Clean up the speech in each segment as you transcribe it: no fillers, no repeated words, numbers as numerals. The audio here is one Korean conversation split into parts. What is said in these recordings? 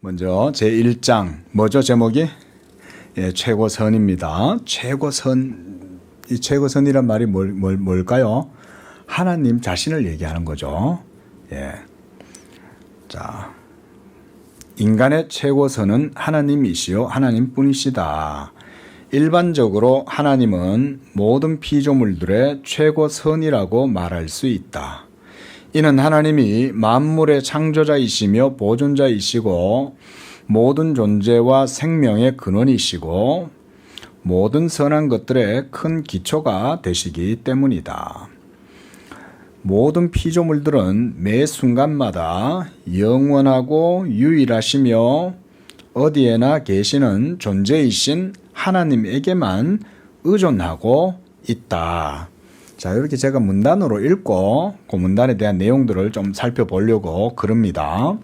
먼저 제1장 뭐죠 제목이? 예, 최고선입니다. 이 최고선이란 말이 뭘까요? 하나님 자신을 얘기하는 거죠. 예. 자, 인간의 최고선은 하나님이시요 하나님뿐이시다. 일반적으로 하나님은 모든 피조물들의 최고선이라고 말할 수 있다. 이는 하나님이 만물의 창조자이시며 보존자이시고 모든 존재와 생명의 근원이시고 모든 선한 것들의 큰 기초가 되시기 때문이다. 모든 피조물들은 매 순간마다 영원하고 유일하시며 어디에나 계시는 존재이신 하나님에게만 의존하고 있다. 자, 이렇게 제가 문단으로 읽고 그 문단에 대한 내용들을 좀 살펴보려고 그럽니다.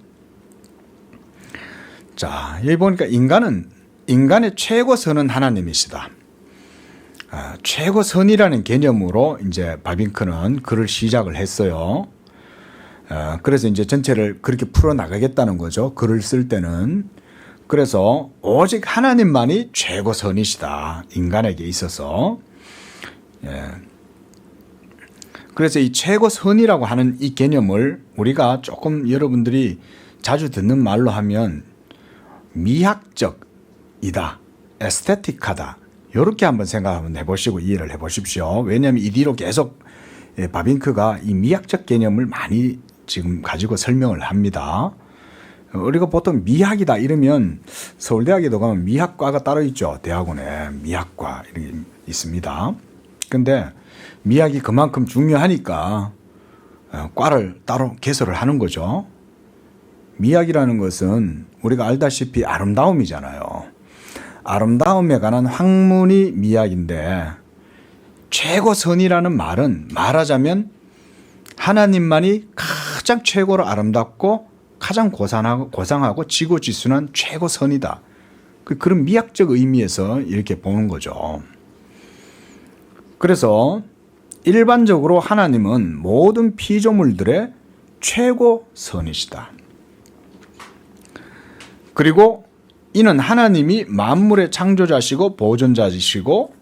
자, 여기 보니까 인간의 최고선은 하나님이시다. 최고선이라는 개념으로 이제 바빙크는 글을 시작을 했어요. 그래서 이제 전체를 그렇게 풀어 나가겠다는 거죠. 글을 쓸 때는. 그래서 오직 하나님만이 최고선이시다. 인간에게 있어서. 예. 그래서 이 최고선이라고 하는 이 개념을 우리가 조금 여러분들이 자주 듣는 말로 하면 미학적이다, 에스테틱하다 이렇게 한번 생각 한번 해보시고 이해를 해보십시오. 왜냐하면 이 뒤로 계속 바빙크가 이 미학적 개념을 많이 지금 가지고 설명을 합니다. 우리가 보통 미학이다 이러면 서울대학에도 가면 미학과가 따로 있죠. 대학원에 미학과 이렇게 있습니다. 근데 미학이 그만큼 중요하니까 과를 따로 개설을 하는 거죠. 미학이라는 것은 우리가 알다시피 아름다움이잖아요. 아름다움에 관한 학문이 미학인데 최고선이라는 말은 말하자면 하나님만이 가장 최고로 아름답고 가장 고상하고 지고지순한 최고선이다. 그런 미학적 의미에서 이렇게 보는 거죠. 그래서 일반적으로 하나님은 모든 피조물들의 최고선이시다. 그리고 이는 하나님이 만물의 창조자시고 보존자이시고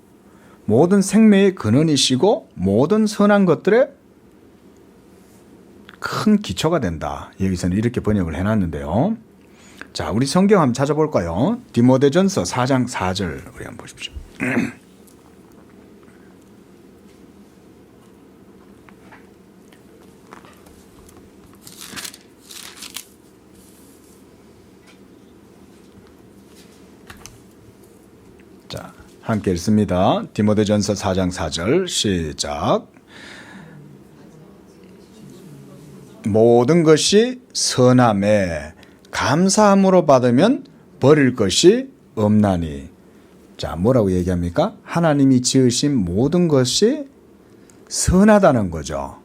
모든 생명의 근원이시고 모든 선한 것들의 큰 기초가 된다. 여기서는 이렇게 번역을 해놨는데요. 자, 우리 성경 한번 찾아볼까요? 디모데전서 4장 4절 우리 한번 보십시오. 자, 함께 읽습니다. 디모데전서 4장 4절 시작. 모든 것이 선함에 감사함으로 받으면 버릴 것이 없나니. 자, 뭐라고 얘기합니까? 하나님이 지으신 모든 것이 선하다는 거죠.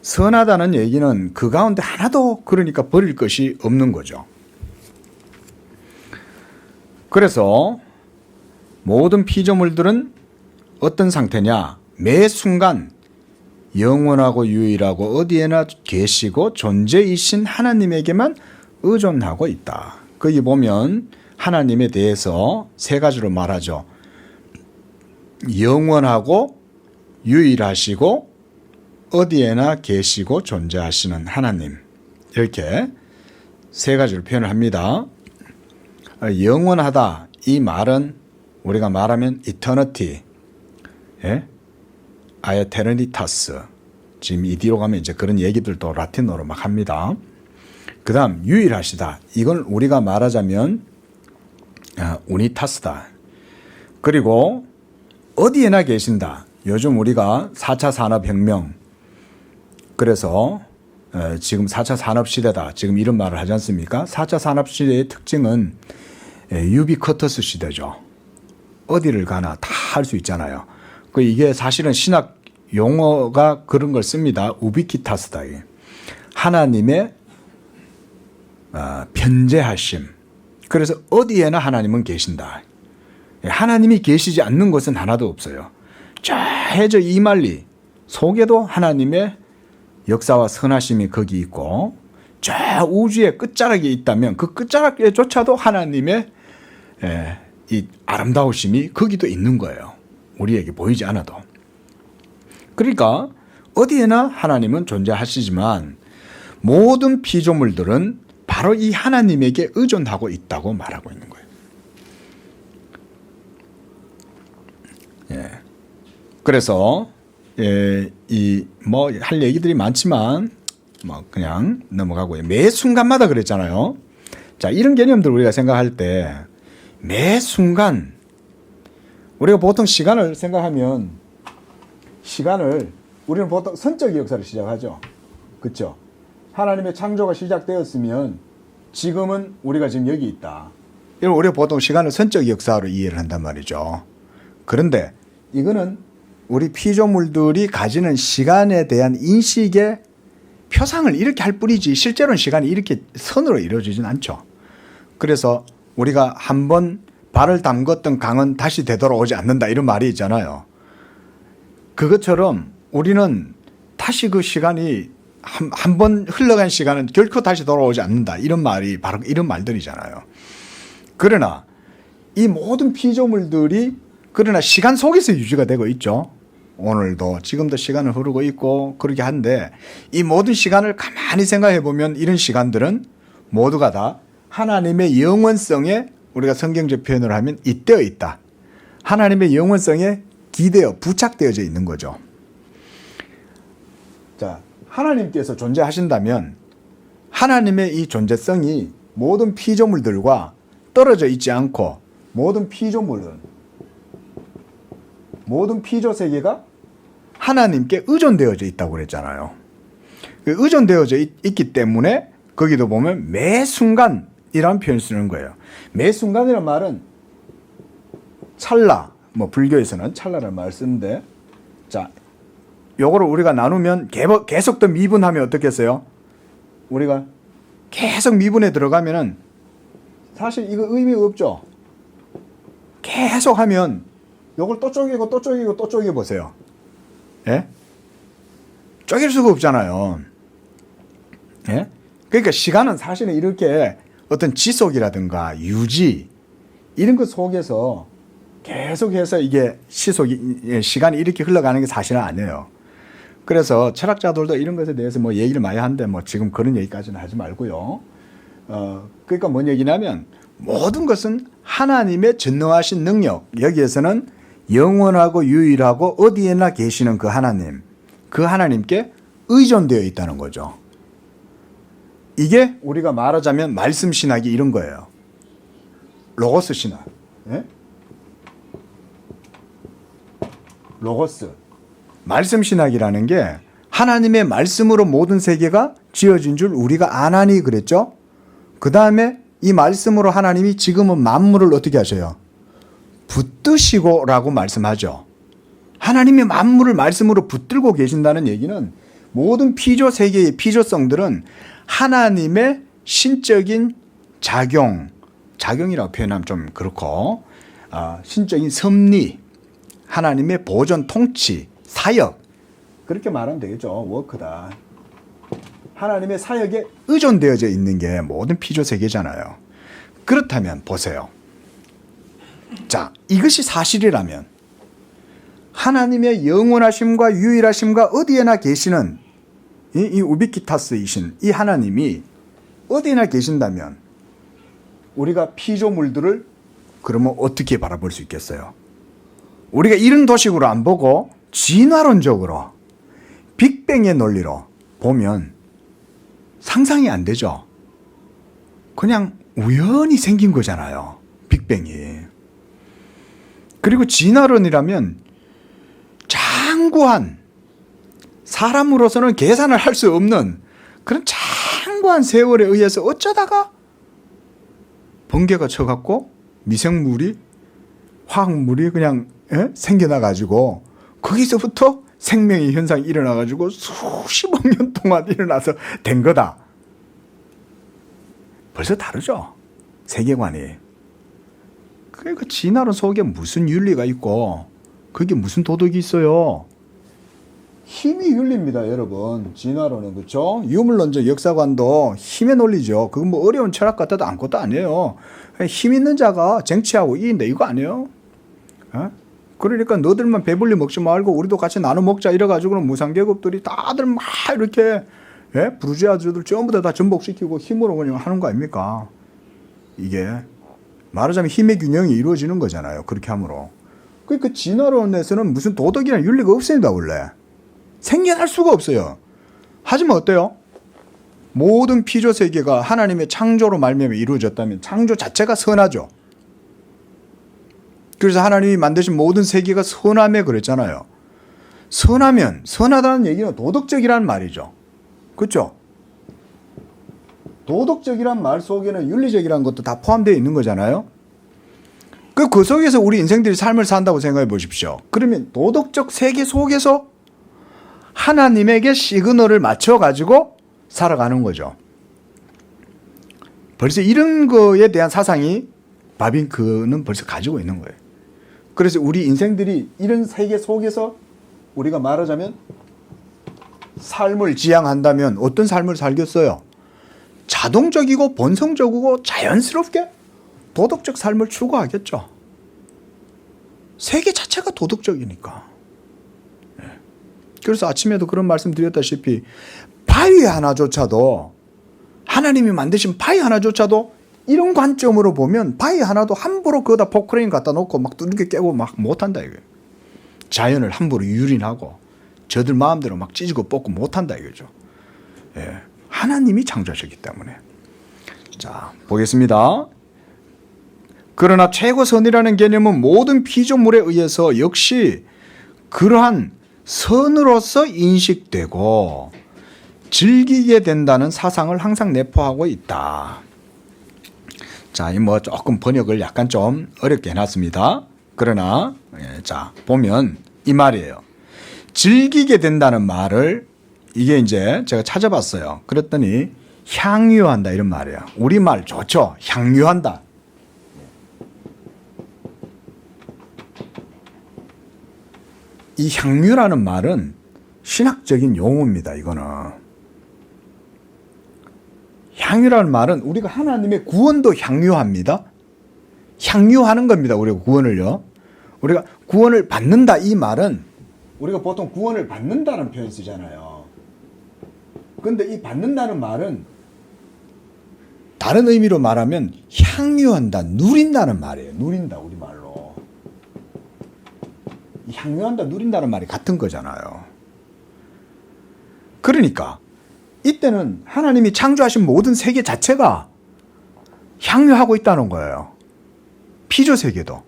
선하다는 얘기는 그 가운데 하나도 그러니까 버릴 것이 없는 거죠. 그래서 모든 피조물들은 어떤 상태냐? 매 순간 영원하고 유일하고 어디에나 계시고 존재이신 하나님에게만 의존하고 있다. 거기 보면 하나님에 대해서 세 가지로 말하죠. 영원하고 유일하시고 어디에나 계시고 존재하시는 하나님. 이렇게 세 가지로 표현을 합니다. 영원하다. 이 말은 우리가 말하면 eternity, 예? 아에테르니타스. 지금 이 뒤로 가면 이제 그런 얘기들도 라틴어로 막 합니다. 그 다음 유일하시다. 이건 우리가 말하자면 우니타스다. 그리고 어디에나 계신다. 요즘 우리가 4차 산업혁명, 그래서 지금 4차 산업시대다. 지금 이런 말을 하지 않습니까? 4차 산업시대의 특징은 유비쿼터스 시대죠. 어디를 가나 다 할 수 있잖아요. 이게 사실은 신학 용어가 그런 걸 씁니다. 우비키타스다. 하나님의 편재하심. 그래서 어디에나 하나님은 계신다. 하나님이 계시지 않는 곳은 하나도 없어요. 저 해저 이말리 속에도 하나님의 역사와 선하심이 거기 있고 저 우주의 끝자락에 있다면 그 끝자락에조차도 하나님의 이 아름다우심이 거기도 있는 거예요. 우리에게 보이지 않아도. 그러니까 어디에나 하나님은 존재하시지만 모든 피조물들은 바로 이 하나님에게 의존하고 있다고 말하고 있는 거예요. 그래서 이 뭐 할 얘기들이 많지만 뭐 그냥 넘어가고요. 매 순간마다 그랬잖아요. 자, 이런 개념들 우리가 생각할 때 매 순간 우리가 보통 시간을 생각하면 우리는 보통 선적 역사를 시작하죠. 그렇죠? 하나님의 창조가 시작되었으면 지금은 우리가 지금 여기 있다. 이런 우리가 보통 시간을 선적 역사로 이해를 한단 말이죠. 그런데 이거는 우리 피조물들이 가지는 시간에 대한 인식의 표상을 이렇게 할 뿐이지 실제로는 시간이 이렇게 선으로 이루어지진 않죠. 그래서 우리가 한번 발을 담궜던 강은 다시 되돌아오지 않는다 이런 말이 있잖아요. 그것처럼 우리는 다시 그 시간이 한 번 흘러간 시간은 결코 다시 돌아오지 않는다 이런 말이 바로 이런 말들이잖아요. 그러나 이 모든 피조물들이 그러나 시간 속에서 유지가 되고 있죠. 오늘도 지금도 시간을 흐르고 있고 그렇게 한데 이 모든 시간을 가만히 생각해 보면 이런 시간들은 모두가 다 하나님의 영원성에 우리가 성경적 표현을 하면 잇대어 있다. 하나님의 영원성에 기대어 부착되어져 있는 거죠. 자, 하나님께서 존재하신다면 하나님의 이 존재성이 모든 피조물들과 떨어져 있지 않고 모든 피조 세계가 하나님께 의존되어져 있다고 그랬잖아요. 의존되어져 있기 때문에 거기도 보면 매 순간이라는 표현을 쓰는 거예요. 매 순간이라는 말은 찰나, 뭐 불교에서는 찰나라는 말을 쓰는데, 자, 요거를 우리가 나누면 계속 더 미분하면 어떻겠어요? 우리가 계속 미분에 들어가면은 사실 이거 의미 없죠. 계속 하면 요걸 또 쪼개고 또 쪼개고 또 쪼개 보세요. 예? 쪼갤 수가 없잖아요. 예? 그러니까 시간은 사실은 이렇게 어떤 지속이라든가 유지 이런 것 속에서 계속해서 이게 시간이 이렇게 흘러가는 게 사실은 아니에요. 그래서 철학자들도 이런 것에 대해서 뭐 얘기를 많이 하는데 뭐 지금 그런 얘기까지는 하지 말고요. 그러니까 뭔 얘기냐면 모든 것은 하나님의 전능하신 능력, 여기에서는 영원하고 유일하고 어디에나 계시는 그 하나님께 의존되어 있다는 거죠. 이게 우리가 말하자면 말씀 신학이 이런 거예요. 로고스 신학. 예? 로고스. 말씀 신학이라는 게 하나님의 말씀으로 모든 세계가 지어진 줄 우리가 아나니 그랬죠? 그 다음에 이 말씀으로 하나님이 지금은 만물을 어떻게 하셔요? 붙드시고 라고 말씀하죠. 하나님이 만물을 말씀으로 붙들고 계신다는 얘기는 모든 피조 세계의 피조성들은 하나님의 신적인 작용이라고 표현하면 좀 그렇고, 신적인 섭리, 하나님의 보존, 통치, 사역, 그렇게 말하면 되겠죠. 워크다. 하나님의 사역에 의존되어져 있는 게 모든 피조 세계잖아요. 그렇다면 보세요. 자, 이것이 사실이라면 하나님의 영원하심과 유일하심과 어디에나 계시는 이 우비키타스이신 이 하나님이 어디에나 계신다면 우리가 피조물들을 그러면 어떻게 바라볼 수 있겠어요? 우리가 이런 도식으로 안 보고 진화론적으로 빅뱅의 논리로 보면 상상이 안 되죠. 그냥 우연히 생긴 거잖아요. 빅뱅이. 그리고 진화론이라면 장구한 사람으로서는 계산을 할 수 없는 그런 장구한 세월에 의해서 어쩌다가 번개가 쳐갖고 미생물이 화학물이 그냥 생겨나가지고 거기서부터 생명의 현상이 일어나가지고 수십억 년 동안 일어나서 된 거다. 벌써 다르죠? 세계관이. 그러니까 진화론 속에 무슨 윤리가 있고 그게 무슨 도덕이 있어요? 힘이 윤리입니다, 여러분. 진화론은. 그렇죠? 유물론적 역사관도 힘의 논리죠. 그건 뭐 어려운 철학 같아도 아무것도 아니에요. 힘 있는 자가 쟁취하고 이긴다, 이거 아니에요? 어? 그러니까 너들만 배불리 먹지 말고 우리도 같이 나눠 먹자 이래가지고는 무상계급들이 다들 막 이렇게, 예? 부르주아들들 전부 다 전복시키고 힘으로 그냥 하는 거 아닙니까? 이게 말하자면 힘의 균형이 이루어지는 거잖아요. 그렇게 함으로. 그러니까 진화론에서는 무슨 도덕이나 윤리가 없습니다, 원래. 생겨날 수가 없어요. 하지만 어때요? 모든 피조 세계가 하나님의 창조로 말미암아 이루어졌다면 창조 자체가 선하죠. 그래서 하나님이 만드신 모든 세계가 선하며 그랬잖아요. 선하면, 선하다는 얘기는 도덕적이라는 말이죠. 그렇죠? 도덕적이란 말 속에는 윤리적이라는 것도 다 포함되어 있는 거잖아요. 그 속에서 우리 인생들이 삶을 산다고 생각해 보십시오. 그러면 도덕적 세계 속에서 하나님에게 시그널을 맞춰가지고 살아가는 거죠. 벌써 이런 거에 대한 사상이 바빙크는 벌써 가지고 있는 거예요. 그래서 우리 인생들이 이런 세계 속에서 우리가 말하자면 삶을 지향한다면 어떤 삶을 살겠어요? 자동적이고 본성적이고 자연스럽게 도덕적 삶을 추구하겠죠. 세계 자체가 도덕적이니까. 그래서 아침에도 그런 말씀 드렸다시피 바위 하나조차도 하나님이 만드신 바위 하나조차도 이런 관점으로 보면 바위 하나도 함부로 거기다 포크레인 갖다 놓고 막 두들겨 깨고 막 못한다 이거예요. 자연을 함부로 유린하고 저들 마음대로 막 찢고 뽑고 못한다 이거죠. 예. 하나님이 창조하셨기 때문에. 자, 보겠습니다. 그러나 최고선이라는 개념은 모든 피조물에 의해서 역시 그러한 선으로서 인식되고 즐기게 된다는 사상을 항상 내포하고 있다. 자, 이 뭐 조금 번역을 약간 좀 어렵게 해놨습니다. 그러나 자 보면 이 말이에요. 즐기게 된다는 말을 이게 이제 제가 찾아봤어요. 그랬더니 향유한다 이런 말이에요. 우리말 좋죠. 향유한다. 이 향유라는 말은 신학적인 용어입니다. 이거는. 향유라는 말은 우리가 하나님의 구원도 향유합니다. 향유하는 겁니다. 우리가 구원을요. 우리가 구원을 받는다 이 말은 우리가 보통 구원을 받는다는 표현 쓰잖아요. 그런데 이 받는다는 말은 다른 의미로 말하면 향유한다, 누린다는 말이에요. 누린다 우리말로. 향유한다, 누린다는 말이 같은 거잖아요. 그러니까 이때는 하나님이 창조하신 모든 세계 자체가 향유하고 있다는 거예요. 피조 세계도.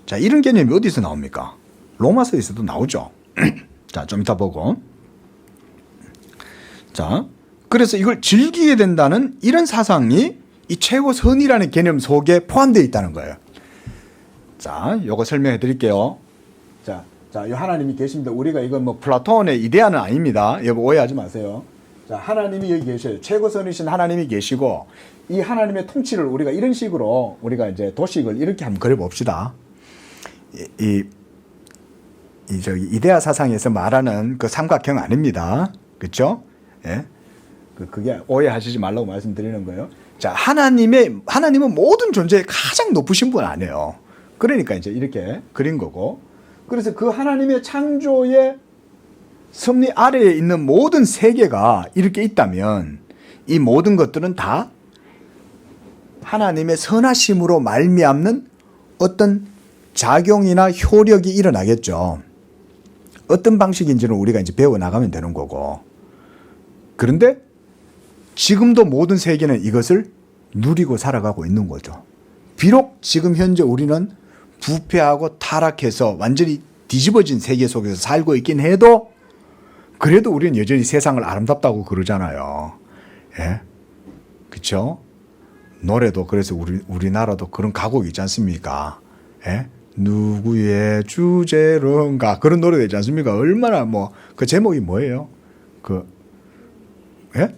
자, 이런 개념이 어디서 나옵니까? 로마서에서도 나오죠. 자, 좀 이따 보고. 자, 그래서 이걸 즐기게 된다는 이런 사상이 이 최고선이라는 개념 속에 포함되어 있다는 거예요. 자, 요거 설명해 드릴게요. 자, 이 하나님이 계십니다. 우리가 이건 뭐 플라톤의 이데아는 아닙니다. 여러분 오해하지 마세요. 자, 하나님이 여기 계셔요. 최고선이신 하나님이 계시고 이 하나님의 통치를 우리가 이런 식으로 우리가 이제 도식을 이렇게 한번 그려 봅시다. 저기 이데아 사상에서 말하는 그 삼각형 아닙니다. 그렇죠? 예. 그게 오해하시지 말라고 말씀드리는 거예요. 자, 하나님은 모든 존재의 가장 높으신 분 아니에요. 그러니까 이제 이렇게 그린 거고. 그래서 그 하나님의 창조의 섭리 아래에 있는 모든 세계가 이렇게 있다면 이 모든 것들은 다 하나님의 선하심으로 말미암는 어떤 작용이나 효력이 일어나겠죠. 어떤 방식인지는 우리가 이제 배워 나가면 되는 거고. 그런데 지금도 모든 세계는 이것을 누리고 살아가고 있는 거죠. 비록 지금 현재 우리는 부패하고 타락해서 완전히 뒤집어진 세계 속에서 살고 있긴 해도 그래도 우리는 여전히 세상을 아름답다고 그러잖아요. 예? 그렇죠? 노래도 그래서 우리나라도 그런 가곡이 있지 않습니까? 예? 누구의 주제론가 그런 노래도 있지 않습니까? 얼마나 뭐 그 제목이 뭐예요? 예?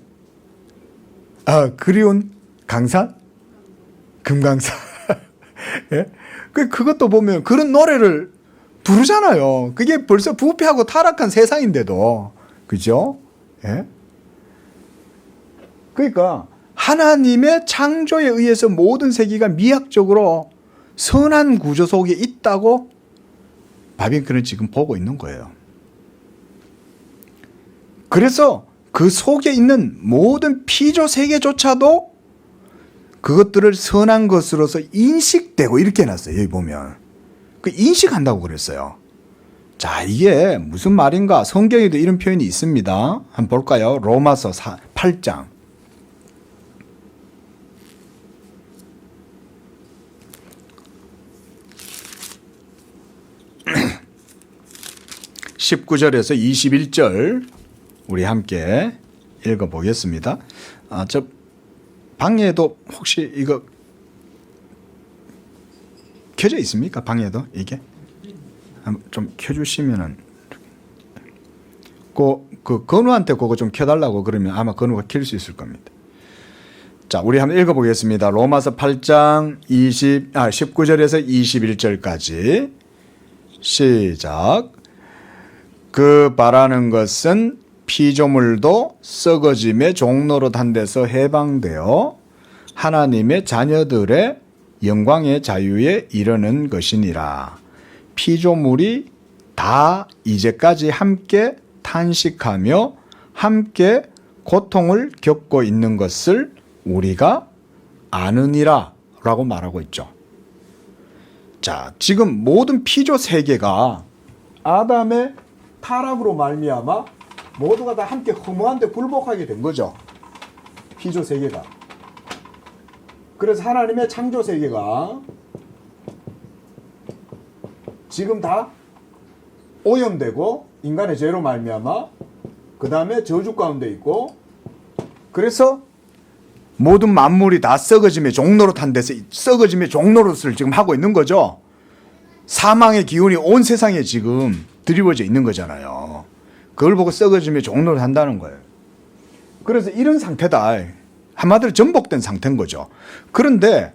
그리운 강산? 금강산. 예? 그것도 보면 그런 노래를 부르잖아요. 그게 벌써 부패하고 타락한 세상인데도. 그죠? 예? 그러니까 하나님의 창조에 의해서 모든 세계가 미학적으로 선한 구조 속에 있다고 바빙크는 지금 보고 있는 거예요. 그래서 그 속에 있는 모든 피조 세계조차도 그것들을 선한 것으로서 인식되고 이렇게 해놨어요. 여기 보면. 그 인식한다고 그랬어요. 자, 이게 무슨 말인가? 성경에도 이런 표현이 있습니다. 한번 볼까요? 로마서 8장. 19절에서 21절 우리 함께 읽어보겠습니다. 저 방에도 혹시 이거 켜져 있습니까? 방에도 이게 좀 켜주시면은 그 건우한테 그거 좀 켜달라고 그러면 아마 건우가 켤 수 있을 겁니다. 자, 우리 한번 읽어보겠습니다. 로마서 8장 19절에서 21절까지 시작. 그 바라는 것은 피조물도 썩어짐의 종로로 단 데서 해방되어 하나님의 자녀들의 영광의 자유에 이르는 것이니라. 피조물이 다 이제까지 함께 탄식하며 함께 고통을 겪고 있는 것을 우리가 아느니라 라고 말하고 있죠. 자, 지금 모든 피조 세계가 아담의 타락으로 말미암아 모두가 다 함께 허무한데 굴복하게 된 거죠. 피조 세계가. 그래서 하나님의 창조 세계가 지금 다 오염되고 인간의 죄로 말미암아 그 다음에 저주 가운데 있고, 그래서 모든 만물이 다 썩어짐의 종로로 탄 데서 썩어짐의 종로로를 지금 하고 있는 거죠. 사망의 기운이 온 세상에 지금 드리워져 있는 거잖아요. 그걸 보고 썩어짐의 종로를 한다는 거예요. 그래서 이런 상태다. 한마디로 전복된 상태인 거죠. 그런데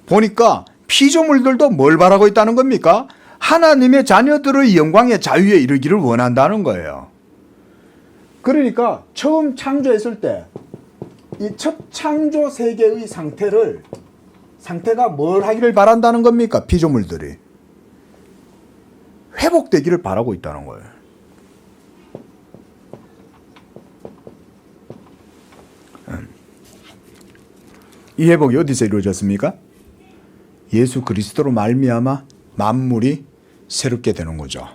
보니까 피조물들도 뭘 바라고 있다는 겁니까? 하나님의 자녀들의 영광의 자유에 이르기를 원한다는 거예요. 그러니까 처음 창조했을 때 이 첫 창조 세계의 상태가 뭘 하기를 바란다는 겁니까? 피조물들이 회복되기를 바라고 있다는 거예요. 이 회복이 어디서 이루어졌습니까? 예수 그리스도로 말미암아 만물이 새롭게 되는 거죠.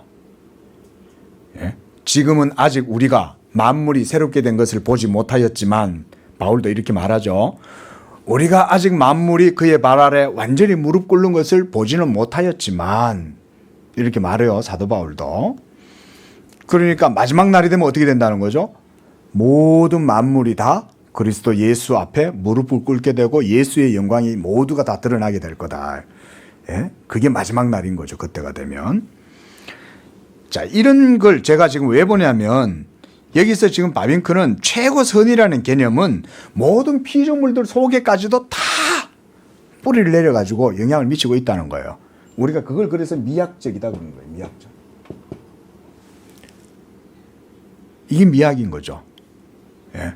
예? 지금은 아직 우리가 만물이 새롭게 된 것을 보지 못하였지만 바울도 이렇게 말하죠. 우리가 아직 만물이 그의 발 아래 완전히 무릎 꿇는 것을 보지는 못하였지만 이렇게 말해요. 사도 바울도. 그러니까 마지막 날이 되면 어떻게 된다는 거죠? 모든 만물이 다 그리스도 예수 앞에 무릎을 꿇게 되고 예수의 영광이 모두가 다 드러나게 될 거다. 예? 그게 마지막 날인 거죠. 그때가 되면. 자, 이런 걸 제가 지금 왜 보냐면 여기서 지금 바빙크는 최고선이라는 개념은 모든 피조물들 속에까지도 다 뿌리를 내려가지고 영향을 미치고 있다는 거예요. 우리가 그걸 그래서 미학적이다 그러는 거예요. 미학적. 이게 미학인 거죠. 예.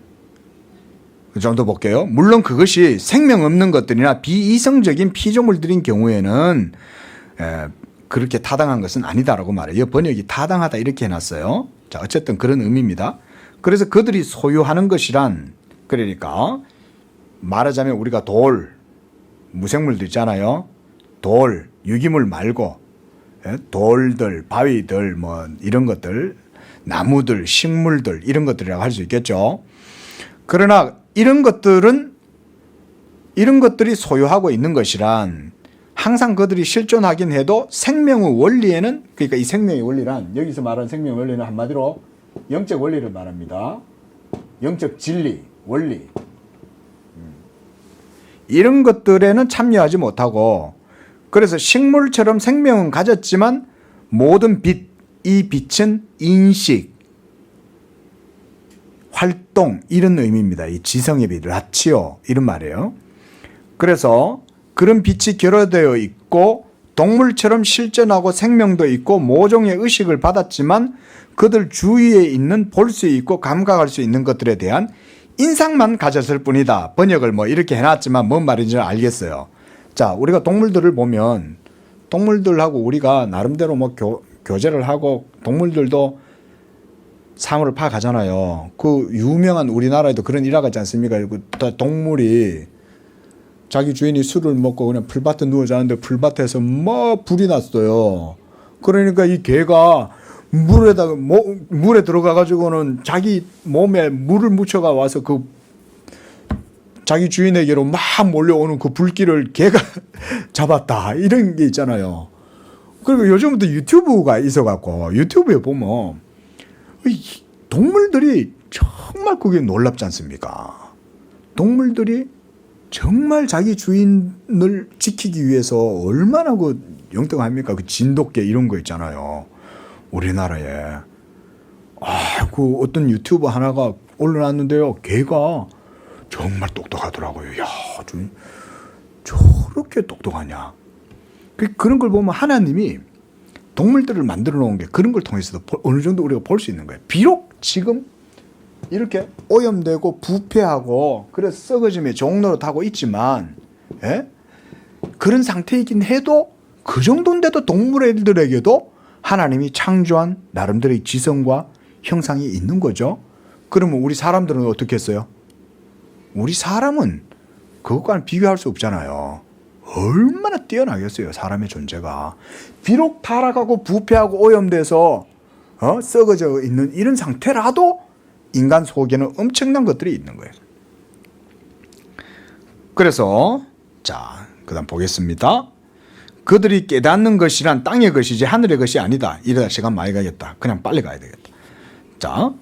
그 정도 볼게요. 물론 그것이 생명 없는 것들이나 비이성적인 피조물들인 경우에는 그렇게 타당한 것은 아니다라고 말해요. 번역이 타당하다 이렇게 해놨어요. 자, 어쨌든 그런 의미입니다. 그래서 그들이 소유하는 것이란, 그러니까 말하자면 우리가 돌, 무생물도 있잖아요. 돌, 유기물 말고 돌들, 바위들, 뭐 이런 것들, 나무들, 식물들 이런 것들이라고 할 수 있겠죠. 그러나 이런 것들이 소유하고 있는 것이란 항상 그들이 실존하긴 해도 생명의 원리에는, 그러니까 이 생명의 원리란, 여기서 말하는 생명의 원리는 한마디로 영적 원리를 말합니다. 영적 진리, 원리. 이런 것들에는 참여하지 못하고, 그래서 식물처럼 생명은 가졌지만 모든 빛, 이 빛은 인식, 활동 이런 의미입니다. 이 지성의 빛, 라치오 이런 말이에요. 그래서 그런 빛이 결여되어 있고 동물처럼 실존하고 생명도 있고 모종의 의식을 받았지만 그들 주위에 있는 볼 수 있고 감각할 수 있는 것들에 대한 인상만 가졌을 뿐이다. 번역을 뭐 이렇게 해놨지만 뭔 말인지 알겠어요. 자, 우리가 동물들을 보면 동물들하고 우리가 나름대로 뭐 교제를 하고 동물들도 사물을 파악하잖아요. 그 유명한 우리나라에도 그런 일화가 있지 않습니까? 동물이 자기 주인이 술을 먹고 그냥 풀밭에 누워 자는데 풀밭에서 뭐 불이 났어요. 그러니까 이 개가 물에 들어가 가지고는 자기 몸에 물을 묻혀가 와서 그 자기 주인에게로 막 몰려오는 그 불길을 개가 잡았다. 이런 게 있잖아요. 그리고 요즘부터 유튜브가 있어갖고 유튜브에 보면 동물들이 정말 그게 놀랍지 않습니까? 동물들이 정말 자기 주인을 지키기 위해서 얼마나 그 영등합니까? 그 진돗개 이런 거 있잖아요. 우리나라에. 그 어떤 유튜버 하나가 올려놨는데요. 개가 정말 똑똑하더라고요. 야, 저렇게 똑똑하냐. 그런 걸 보면 하나님이 동물들을 만들어 놓은 게 그런 걸 통해서도 어느 정도 우리가 볼 수 있는 거예요. 비록 지금 이렇게 오염되고 부패하고 그래서 썩어짐의 종로로 타고 있지만 그런 상태이긴 해도 그 정도인데도 동물들에게도 하나님이 창조한 나름대로의 지성과 형상이 있는 거죠. 그러면 우리 사람들은 어떻게 했어요? 우리 사람은 그것과는 비교할 수 없잖아요. 얼마나 뛰어나겠어요, 사람의 존재가. 비록 타락하고 부패하고 오염돼서 썩어져 있는 이런 상태라도 인간 속에는 엄청난 것들이 있는 거예요. 그래서 자, 그다음 보겠습니다. 그들이 깨닫는 것이란 땅의 것이지 하늘의 것이 아니다. 이러다 시간 많이 가겠다. 그냥 빨리 가야 되겠다. 자,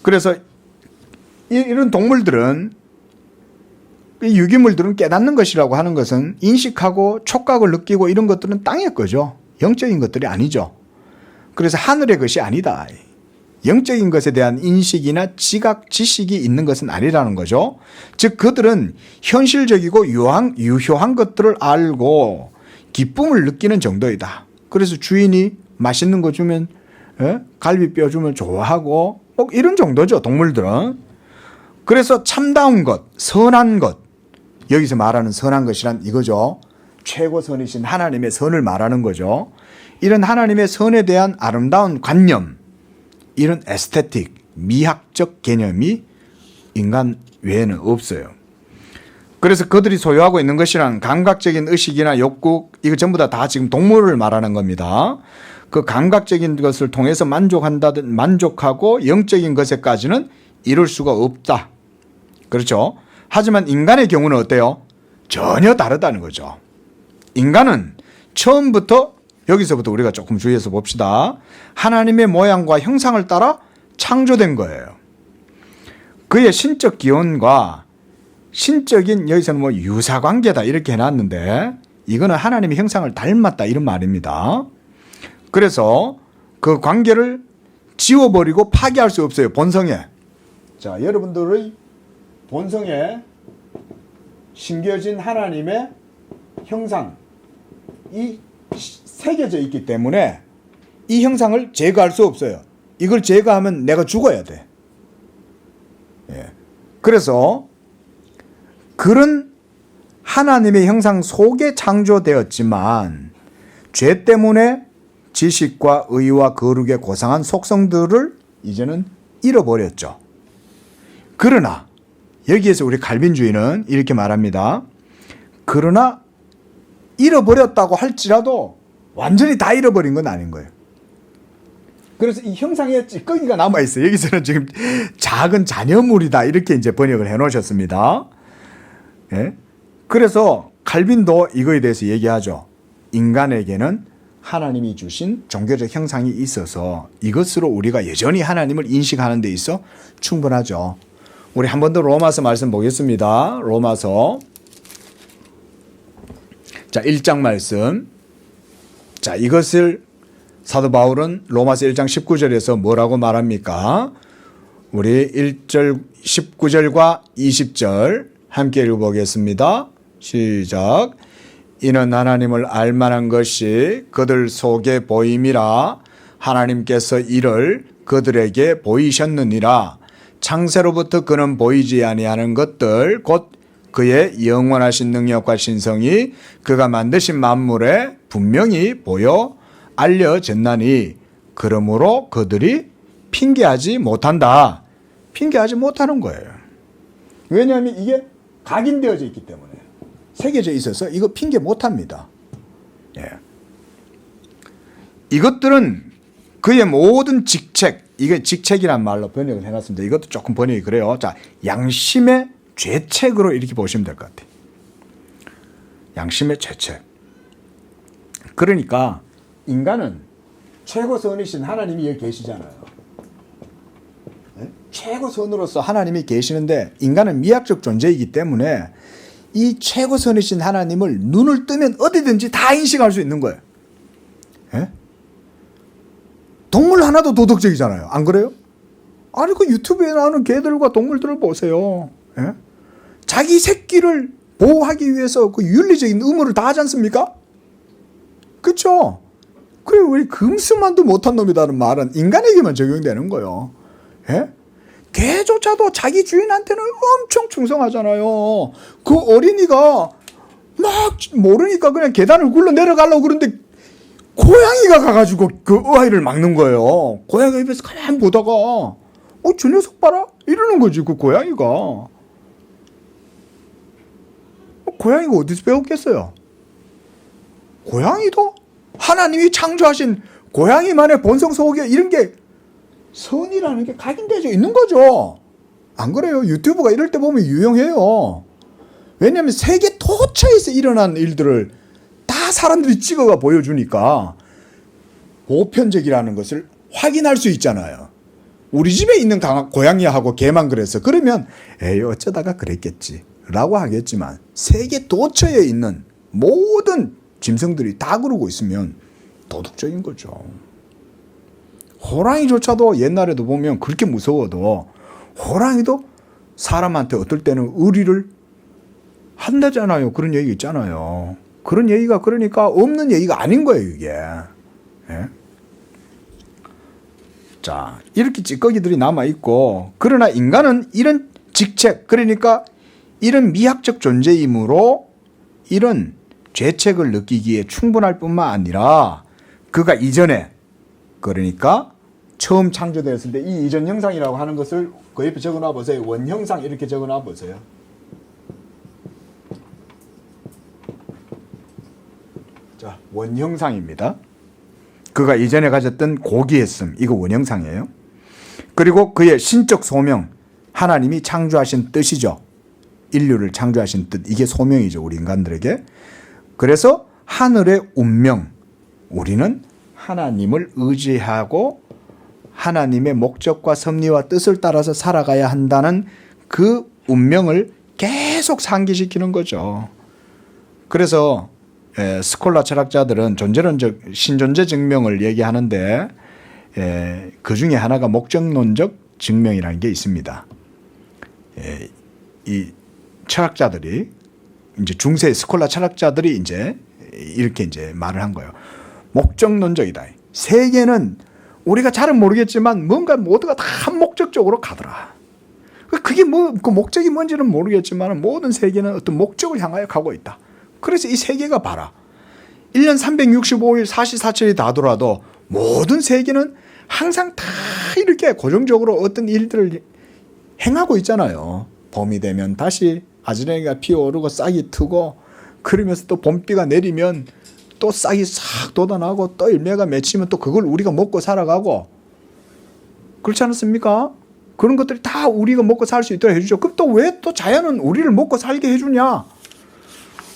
그래서 이런 동물들은 이 유기물들은 깨닫는 것이라고 하는 것은 인식하고 촉각을 느끼고 이런 것들은 땅의 거죠. 영적인 것들이 아니죠. 그래서 하늘의 것이 아니다. 영적인 것에 대한 인식이나 지각, 지식이 있는 것은 아니라는 거죠. 즉 그들은 현실적이고 유효한 것들을 알고 기쁨을 느끼는 정도이다. 그래서 주인이 맛있는 거 주면 갈비뼈 주면 좋아하고 이런 정도죠. 동물들은. 그래서 참다운 것, 선한 것, 여기서 말하는 선한 것이란 이거죠. 최고선이신 하나님의 선을 말하는 거죠. 이런 하나님의 선에 대한 아름다운 관념, 이런 에스테틱, 미학적 개념이 인간 외에는 없어요. 그래서 그들이 소유하고 있는 것이란 감각적인 의식이나 욕구, 이거 전부 다 지금 동물을 말하는 겁니다. 그 감각적인 것을 통해서 만족하고 영적인 것에까지는 이룰 수가 없다. 그렇죠? 하지만 인간의 경우는 어때요? 전혀 다르다는 거죠. 인간은 처음부터 여기서부터 우리가 조금 주의해서 봅시다. 하나님의 모양과 형상을 따라 창조된 거예요. 그의 신적 기원과 신적인 여기서는 뭐 유사관계다 이렇게 해놨는데 이거는 하나님의 형상을 닮았다 이런 말입니다. 그래서 그 관계를 지워버리고 파괴할 수 없어요. 본성에. 자, 여러분들의 본성에 심겨진 하나님의 형상이 새겨져 있기 때문에 이 형상을 제거할 수 없어요. 이걸 제거하면 내가 죽어야 돼. 그래서 그런 하나님의 형상 속에 창조되었지만 죄 때문에 지식과 의와 거룩의 고상한 속성들을 이제는 잃어버렸죠. 그러나 여기에서 우리 칼빈주의는 이렇게 말합니다. 그러나 잃어버렸다고 할지라도 완전히 다 잃어버린 건 아닌 거예요. 그래서 이 형상에 찌꺼기가 남아있어요. 여기서는 지금 작은 잔여물이다 이렇게 이제 번역을 해 놓으셨습니다. 그래서 칼빈도 이거에 대해서 얘기하죠. 인간에게는 하나님이 주신 종교적 형상이 있어서 이것으로 우리가 여전히 하나님을 인식하는 데 있어 충분하죠. 우리 한 번 더 로마서 말씀 보겠습니다. 로마서 자 1장 말씀. 자, 이것을 사도 바울은 로마서 1장 19절에서 뭐라고 말합니까? 우리 1절 19절과 20절 함께 읽어보겠습니다. 시작. 이는 하나님을 알만한 것이 그들 속에 보임이라 하나님께서 이를 그들에게 보이셨느니라. 창세로부터 그는 보이지 아니하는 것들 곧 그의 영원하신 능력과 신성이 그가 만드신 만물에 분명히 보여 알려졌나니 그러므로 그들이 핑계하지 못한다. 핑계하지 못하는 거예요. 왜냐하면 이게 각인되어져 있기 때문에 새겨져 있어서 이거 핑계 못합니다. 예. 이것들은 그의 모든 직책, 이게 직책이란 말로 번역을 해놨습니다. 이것도 조금 번역이 그래요. 자, 양심의 죄책으로 이렇게 보시면 될 것 같아요. 양심의 죄책. 그러니까 인간은 최고선이신 하나님이 여기 계시잖아요. 네? 최고선으로서 하나님이 계시는데 인간은 미학적 존재이기 때문에 이 최고선이신 하나님을 눈을 뜨면 어디든지 다 인식할 수 있는 거예요. 네? 동물 하나도 도덕적이잖아요. 안 그래요? 아니 그 유튜브에 나오는 개들과 동물들을 보세요. 예? 자기 새끼를 보호하기 위해서 그 윤리적인 의무를 다하지 않습니까? 그렇죠? 그래 우리 금수만도 못한 놈이라는 말은 인간에게만 적용되는 거예요. 예? 개조차도 자기 주인한테는 엄청 충성하잖아요. 그 어린이가 막 모르니까 그냥 계단을 굴러 내려가려고 그러는데 고양이가 가가지고 그 아이를 막는 거예요. 고양이가 입에서 가만히 보다가 저 녀석 봐라 이러는 거지. 그 고양이가 어디서 배웠겠어요? 고양이도 하나님이 창조하신 고양이만의 본성 속에 이런 게 선이라는 게 각인되어 있는 거죠. 안 그래요? 유튜브가 이럴 때 보면 유용해요. 왜냐하면 세계 토처에서 일어난 일들을 다 사람들이 찍어가 보여주니까 보편적이라는 것을 확인할 수 있잖아요. 우리 집에 있는 고양이하고 개만 그랬어. 그러면 에이 어쩌다가 그랬겠지 라고 하겠지만 세계 도처에 있는 모든 짐승들이 다 그러고 있으면 도덕적인 거죠. 호랑이조차도 옛날에도 보면 그렇게 무서워도 호랑이도 사람한테 어떨 때는 의리를 한다잖아요. 그런 얘기 있잖아요. 그런 얘기가 그러니까 없는 얘기가 아닌 거예요, 이게. 예? 자, 이렇게 찌꺼기들이 남아있고, 그러나 인간은 이런 직책, 그러니까 이런 미학적 존재이므로 이런 죄책을 느끼기에 충분할 뿐만 아니라 그가 이전에, 그러니까 처음 창조되었을 때 이 이전 형상이라고 하는 것을 그 옆에 적어놔 보세요. 원형상 이렇게 적어놔 보세요. 자, 원형상입니다. 그가 이전에 가졌던 고귀했음, 이거 원형상이에요. 그리고 그의 신적 소명, 하나님이 창조하신 뜻이죠. 인류를 창조하신 뜻, 이게 소명이죠, 우리 인간들에게. 그래서 하늘의 운명, 우리는 하나님을 의지하고 하나님의 목적과 섭리와 뜻을 따라서 살아가야 한다는 그 운명을 계속 상기시키는 거죠. 그래서 스콜라 철학자들은 존재론적 신존재 증명을 얘기하는데 그 중에 하나가 목적론적 증명이라는 게 있습니다. 이 철학자들이 이제 중세 스콜라 철학자들이 이제 이렇게 이제 말을 한 거예요. 목적론적이다. 세계는 우리가 잘은 모르겠지만 뭔가 모두가 다 한 목적적으로 가더라. 그게 그 목적이 뭔지는 모르겠지만 모든 세계는 어떤 목적을 향하여 가고 있다. 그래서 이 세계가 봐라. 1년 365일 44철이 다 돌아도 모든 세계는 항상 다 이렇게 고정적으로 어떤 일들을 행하고 있잖아요. 봄이 되면 다시 아지랑이가 피어오르고 싹이 트고 그러면서 또 봄비가 내리면 또 싹이 싹 돋아나고 또 열매가 맺히면 또 그걸 우리가 먹고 살아가고 그렇지 않습니까? 그런 것들이 다 우리가 먹고 살 수 있도록 해주죠. 그럼 또 왜 또 자연은 우리를 먹고 살게 해주냐?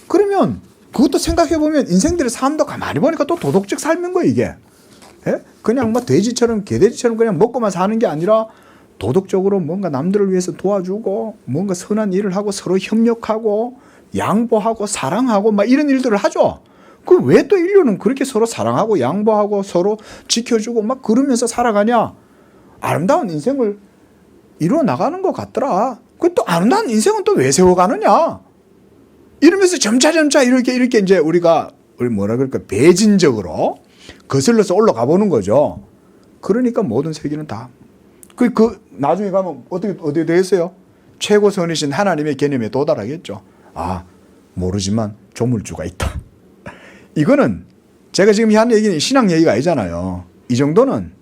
그러면 그것도 생각해보면 인생들의 삶도 가만히 보니까 또 도덕적 삶인 거예요, 이게. 예? 그냥 뭐 돼지처럼 개돼지처럼 그냥 먹고만 사는 게 아니라 도덕적으로 뭔가 남들을 위해서 도와주고 뭔가 선한 일을 하고 서로 협력하고 양보하고 사랑하고 막 이런 일들을 하죠. 그 왜 또 인류는 그렇게 서로 사랑하고 양보하고 서로 지켜주고 막 그러면서 살아가냐? 아름다운 인생을 이루어 나가는 것 같더라. 그 또 아름다운 인생은 또 왜 세워가느냐? 이러면서 점차 이렇게 이제 우리가 뭐라 그럴까 배진적으로 거슬러서 올라가 보는 거죠. 그러니까 모든 세계는 다 나중에 가면 어떻게 되겠어요? 최고 선이신 하나님의 개념에 도달하겠죠. 아, 모르지만 조물주가 있다. 이거는 제가 지금 한 얘기는 신학 얘기가 아니잖아요. 이 정도는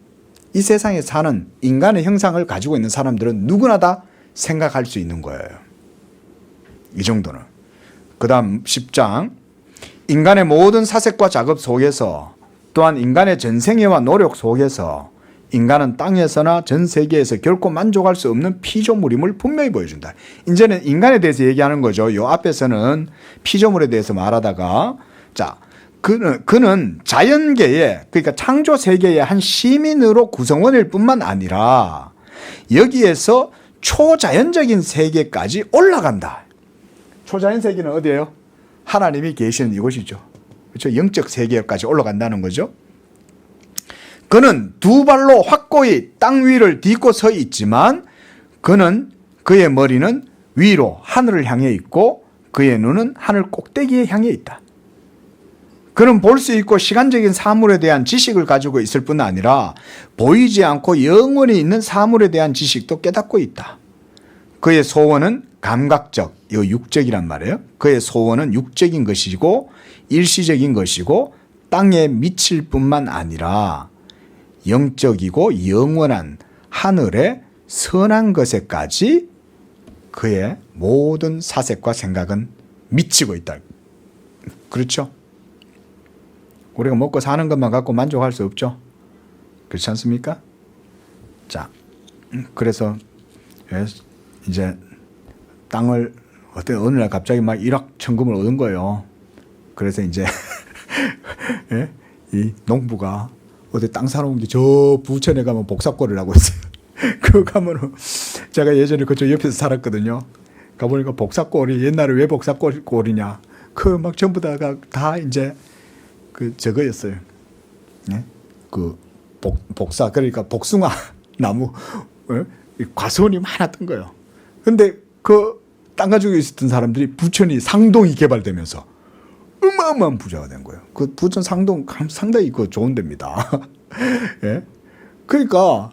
이 세상에 사는 인간의 형상을 가지고 있는 사람들은 누구나 다 생각할 수 있는 거예요. 이 정도는. 그 다음 10장. 인간의 모든 사색과 작업 속에서 또한 인간의 전생애와 노력 속에서 인간은 땅에서나 전 세계에서 결코 만족할 수 없는 피조물임을 분명히 보여준다. 이제는 인간에 대해서 얘기하는 거죠. 요 앞에서는 피조물에 대해서 말하다가 자, 그는 자연계의 그러니까 창조 세계의 한 시민으로 구성원일 뿐만 아니라 여기에서 초자연적인 세계까지 올라간다. 초자연 세계는 어디예요? 하나님이 계시는 이곳이죠. 그렇죠? 영적 세계까지 올라간다는 거죠. 그는 두 발로 확고히 땅 위를 딛고 서 있지만 그의 머리는 위로 하늘을 향해 있고 그의 눈은 하늘 꼭대기에 향해 있다. 그는 볼 수 있고 시간적인 사물에 대한 지식을 가지고 있을 뿐 아니라 보이지 않고 영원히 있는 사물에 대한 지식도 깨닫고 있다. 그의 소원은 감각적, 이 육적이란 말이에요. 그의 소원은 육적인 것이고 일시적인 것이고 땅에 미칠 뿐만 아니라 영적이고 영원한 하늘의 선한 것에까지 그의 모든 사색과 생각은 미치고 있다. 그렇죠? 우리가 먹고 사는 것만 갖고 만족할 수 없죠. 그렇지 않습니까? 자, 그래서 이제 땅을 어느 날 갑자기 막 1억 천금을 얻은 거예요. 그래서 이제 이 농부가 어디 땅 사놓은 게 저 부천에 가면 복사골을 하고 있어요. 그거 가면은 제가 예전에 그쪽 옆에서 살았거든요. 가보니까 복사골이 옛날에 왜 복사골이냐? 그 막 전부 다 이제 저거였어요. 네? 복사 그러니까 복숭아 나무 과수원이 많았던 거예요. 근데 땅 가지고 있었던 사람들이 부천이 상동이 개발되면서 어마어마한 부자가 된 거예요. 그 부천 상동 상당히 좋은 데입니다. 예? 그러니까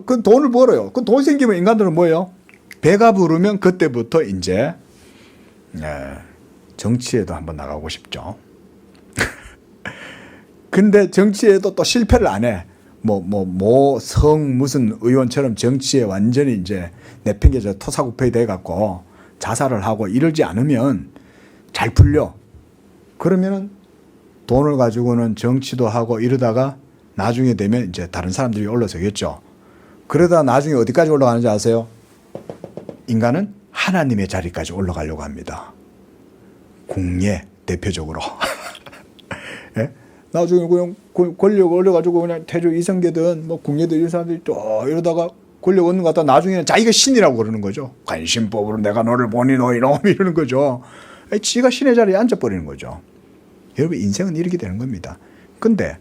그 돈을 벌어요. 그 돈 생기면 인간들은 뭐예요? 배가 부르면 그때부터 이제 정치에도 한번 나가고 싶죠. 근데 정치에도 또 실패를 안 해. 무슨 의원처럼 정치에 완전히 이제 내팽개져 토사구팽이 돼갖고 자살을 하고 이러지 않으면 잘 풀려. 그러면은 돈을 가지고는 정치도 하고 이러다가 나중에 되면 이제 다른 사람들이 올라서겠죠. 그러다 나중에 어디까지 올라가는지 아세요? 인간은 하나님의 자리까지 올라가려고 합니다. 궁예 대표적으로. 예? 나중에 그냥 권력 얻어가지고 그냥 태조 이성계든 궁예들 이런 사람들이 또 이러다가 권력 얻는 것 같다 나중에는 자기가 신이라고 그러는 거죠. 관심법으로 내가 너를 보니 너 이놈 이러는 거죠. 지가 신의 자리에 앉아버리는 거죠. 여러분 인생은 이렇게 되는 겁니다. 근데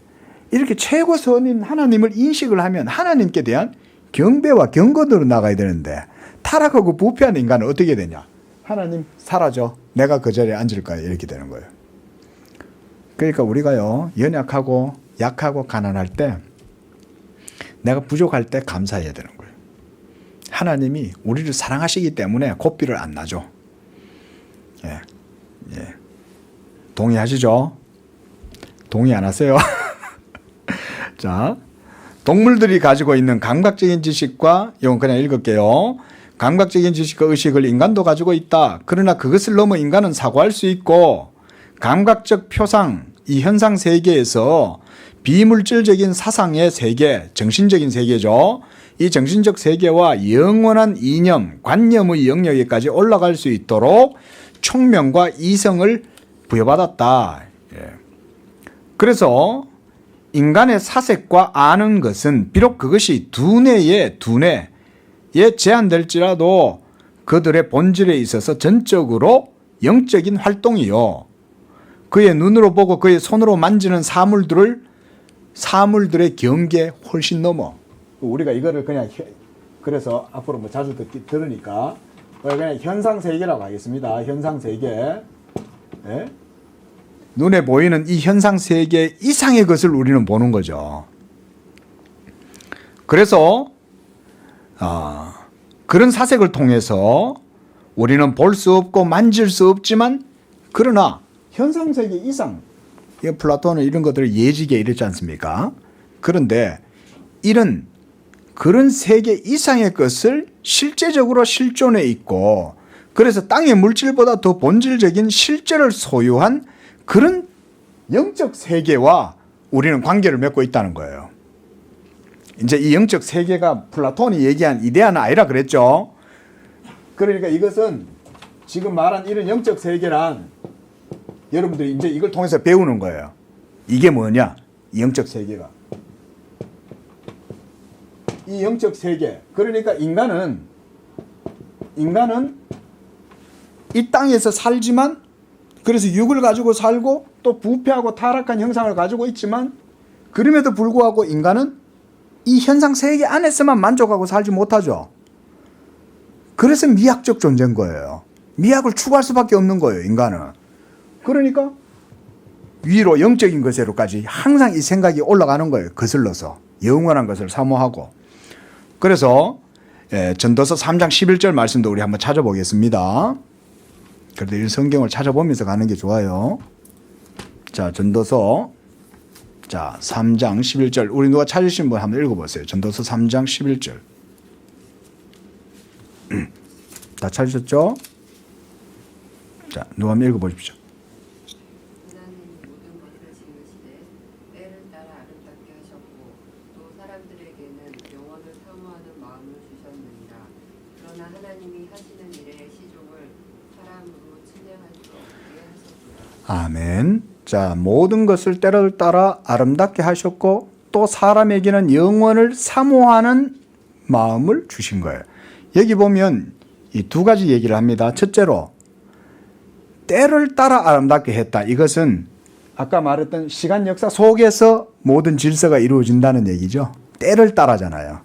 이렇게 최고선인 하나님을 인식을 하면 하나님께 대한 경배와 경건으로 나가야 되는데 타락하고 부패한 인간은 어떻게 되냐? 하나님 사라져. 내가 그 자리에 앉을까요? 이렇게 되는 거예요. 그러니까 우리가요 연약하고 약하고 가난할 때 내가 부족할 때 감사해야 되는 거예요. 하나님이 우리를 사랑하시기 때문에 고삐를 안 나죠. 예. 동의하시죠? 동의 안 하세요? 자, 동물들이 가지고 있는 감각적인 지식과 이건 그냥 읽을게요. 감각적인 지식과 의식을 인간도 가지고 있다. 그러나 그것을 넘어 인간은 사고할 수 있고 감각적 표상, 이 현상 세계에서 비물질적인 사상의 세계, 정신적인 세계죠. 이 정신적 세계와 영원한 이념, 관념의 영역에까지 올라갈 수 있도록 총명과 이성을 부여받았다. 예. 그래서 인간의 사색과 아는 것은 비록 그것이 두뇌에 제한될지라도 그들의 본질에 있어서 전적으로 영적인 활동이요. 그의 눈으로 보고 그의 손으로 만지는 사물들의 경계에 훨씬 넘어. 우리가 이거를 그냥 그래서 앞으로 자주 들으니까 그냥 현상세계라고 하겠습니다. 현상세계. 예? 눈에 보이는 이 현상 세계 이상의 것을 우리는 보는 거죠. 그래서 그런 사색을 통해서 우리는 볼 수 없고 만질 수 없지만 그러나 현상 세계 이상, 플라톤은 이런 것들을 예지계 이랬지 않습니까? 그런데 이런 그런 세계 이상의 것을 실제적으로 실존해 있고 그래서 땅의 물질보다 더 본질적인 실제를 소유한 그런 영적 세계와 우리는 관계를 맺고 있다는 거예요. 이제 이 영적 세계가 플라톤이 얘기한 이데아는 아니라 그랬죠. 그러니까 이것은 지금 말한 이런 영적 세계란 여러분들이 이제 이걸 통해서 배우는 거예요. 이게 뭐냐? 이 영적 세계가. 이 영적 세계. 그러니까 인간은 이 땅에서 살지만 그래서 육을 가지고 살고 또 부패하고 타락한 형상을 가지고 있지만 그럼에도 불구하고 인간은 이 현상 세계 안에서만 만족하고 살지 못하죠. 그래서 미학적 존재인 거예요. 미학을 추구할 수밖에 없는 거예요, 인간은. 그러니까 위로 영적인 것으로까지 항상 이 생각이 올라가는 거예요. 거슬러서. 영원한 것을 사모하고. 그래서 전도서 3장 11절 말씀도 우리 한번 찾아보겠습니다. 그래도 이 성경을 찾아보면서 가는 게 좋아요. 자, 전도서 3장 11절. 우리 누가 찾으신 분 한번 읽어보세요. 전도서 3장 11절. 다 찾으셨죠? 자, 누가 한번 읽어보십시오. 하나님 모든 것을 지으시되 때를 따라 아름답게 하셨고 또 사람들에게는 영원을 사모하는 마음을 주셨느니라. 그러나 하나님이 하시는 일의 시종을 사람으로 측량할 수 없게 하셨구나. 아멘. 자, 모든 것을 때를 따라 아름답게 하셨고 또 사람에게는 영원을 사모하는 마음을 주신 거예요. 여기 보면 이 두 가지 얘기를 합니다. 첫째로 때를 따라 아름답게 했다. 이것은 아까 말했던 시간 역사 속에서 모든 질서가 이루어진다는 얘기죠. 때를 따라잖아요.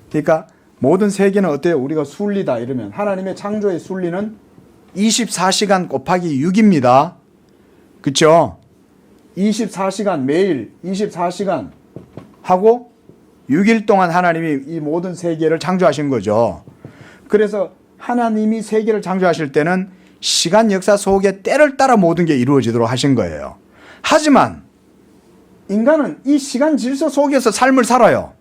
그러니까 모든 세계는 어때요? 우리가 순리다 이러면 하나님의 창조의 순리는 24시간 곱하기 6입니다. 그렇죠? 24시간 매일 24시간 하고 6일 동안 하나님이 이 모든 세계를 창조하신 거죠. 그래서 하나님이 세계를 창조하실 때는 시간 역사 속에 때를 따라 모든 게 이루어지도록 하신 거예요. 하지만 인간은 이 시간 질서 속에서 삶을 살아요.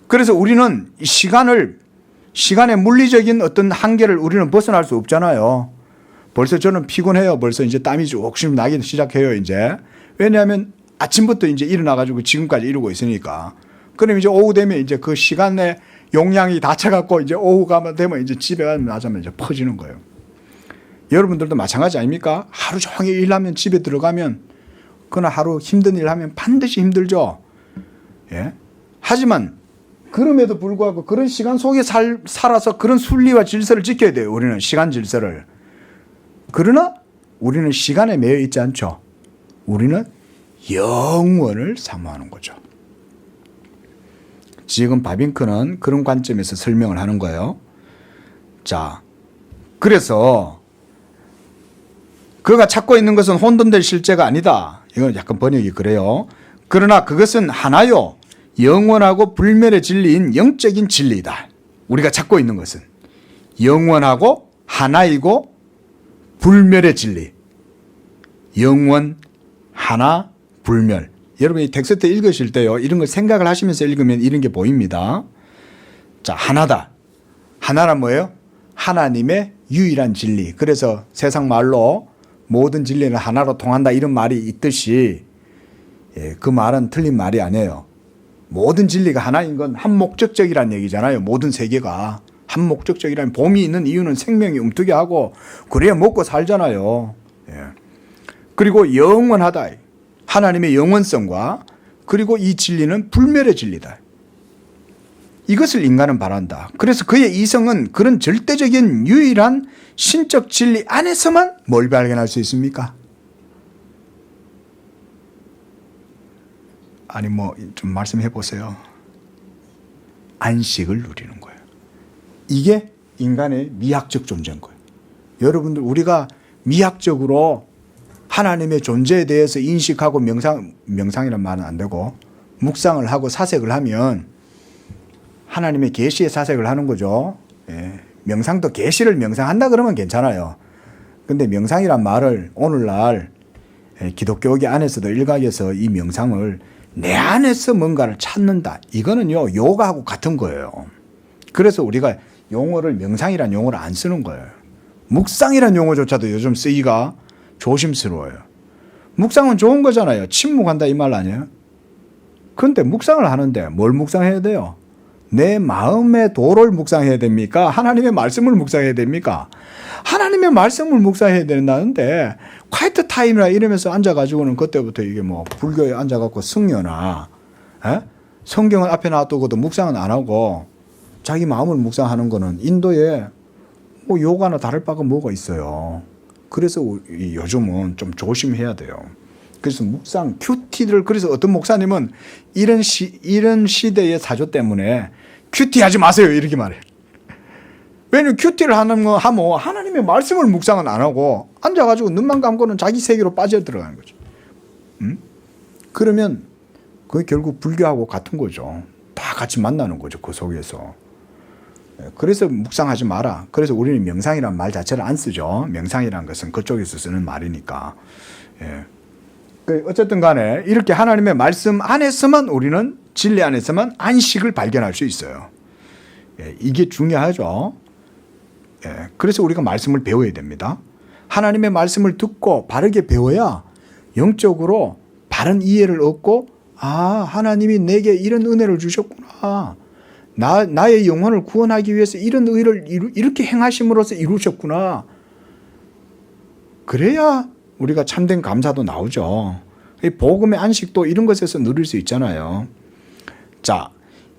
그래서 우리는 이 시간의 물리적인 어떤 한계를 우리는 벗어날 수 없잖아요. 벌써 저는 피곤해요. 벌써 이제 땀이 조금씩 나기 시작해요, 이제. 왜냐하면 아침부터 이제 일어나가지고 지금까지 이러고 있으니까. 그럼 이제 오후 되면 이제 그 시간의 용량이 다 차갖고 이제 오후가 되면 이제 집에 가자면 이제 퍼지는 거예요. 여러분들도 마찬가지 아닙니까? 하루 종일 일하면 집에 들어가면 그날 하루 힘든 일 하면 반드시 힘들죠. 예? 하지만 그럼에도 불구하고 그런 시간 속에 살아서 그런 순리와 질서를 지켜야 돼요. 우리는 시간 질서를. 그러나 우리는 시간에 매여 있지 않죠. 우리는 영원을 사모하는 거죠. 지금 바빙크는 그런 관점에서 설명을 하는 거예요. 자, 그래서 그가 찾고 있는 것은 혼돈될 실제가 아니다. 이건 약간 번역이 그래요. 그러나 그것은 하나요. 영원하고 불멸의 진리인 영적인 진리이다. 우리가 찾고 있는 것은 영원하고 하나이고 불멸의 진리. 영원, 하나, 불멸. 여러분이 텍스트 읽으실 때요, 이런 걸 생각을 하시면서 읽으면 이런 게 보입니다. 자, 하나다. 하나란 뭐예요? 하나님의 유일한 진리. 그래서 세상 말로 모든 진리는 하나로 통한다 이런 말이 있듯이 그 말은 틀린 말이 아니에요. 모든 진리가 하나인 건 한 목적적이란 얘기잖아요. 모든 세계가 한 목적적이라면 봄이 있는 이유는 생명이 움트게 하고 그래야 먹고 살잖아요. 예. 그리고 영원하다. 하나님의 영원성과 그리고 이 진리는 불멸의 진리다. 이것을 인간은 바란다. 그래서 그의 이성은 그런 절대적인 유일한 신적 진리 안에서만 뭘 발견할 수 있습니까? 아니 뭐 좀 말씀해 보세요. 안식을 누리는 거예요. 이게 인간의 미학적 존재인 거예요. 여러분들 우리가 미학적으로 하나님의 존재에 대해서 인식하고 명상이란 말은 안 되고 묵상을 하고 사색을 하면 하나님의 계시의 사색을 하는 거죠. 예. 명상도 계시를 명상한다 그러면 괜찮아요. 근데 명상이란 말을 오늘날 기독교계 안에서도 일각에서 이 명상을 내 안에서 뭔가를 찾는다. 이거는요, 요가하고 같은 거예요. 그래서 우리가 용어를 명상이란 용어를 안 쓰는 거예요. 묵상이란 용어조차도 요즘 쓰기가 조심스러워요. 묵상은 좋은 거잖아요. 침묵한다 이 말 아니에요? 그런데 묵상을 하는데 뭘 묵상해야 돼요? 내 마음의 도를 묵상해야 됩니까? 하나님의 말씀을 묵상해야 됩니까? 하나님의 말씀을 묵상해야 된다는데 콰이트 타임이라 이러면서 앉아가지고는 그때부터 이게 뭐 불교에 앉아갖고 승려나 성경을 앞에 놔두고도 묵상은 안 하고 자기 마음을 묵상하는 거는 인도에 뭐 요가나 다를 바가 뭐가 있어요. 그래서 요즘은 좀 조심해야 돼요. 그래서 묵상 큐티를 그래서 어떤 목사님은 이런 시대의 사조 때문에 큐티 하지 마세요 이렇게 말해요. 왜냐면 큐티를 하면 하나님의 말씀을 묵상은 안 하고 앉아가지고 눈만 감고는 자기 세계로 빠져들어가는 거죠. 그러면 그게 결국 불교하고 같은 거죠. 다 같이 만나는 거죠. 그 속에서. 그래서 묵상하지 마라. 그래서 우리는 명상이란 말 자체를 안 쓰죠. 명상이란 것은 그쪽에서 쓰는 말이니까. 예. 어쨌든 간에 이렇게 하나님의 말씀 안에서만 우리는 진리 안에서만 안식을 발견할 수 있어요. 예, 이게 중요하죠. 예, 그래서 우리가 말씀을 배워야 됩니다. 하나님의 말씀을 듣고 바르게 배워야 영적으로 바른 이해를 얻고 하나님이 내게 이런 은혜를 주셨구나. 나의 영혼을 구원하기 위해서 이런 의를 이렇게 행하심으로써 이루셨구나. 그래야 우리가 참된 감사도 나오죠. 복음의 안식도 이런 것에서 누릴 수 있잖아요. 자,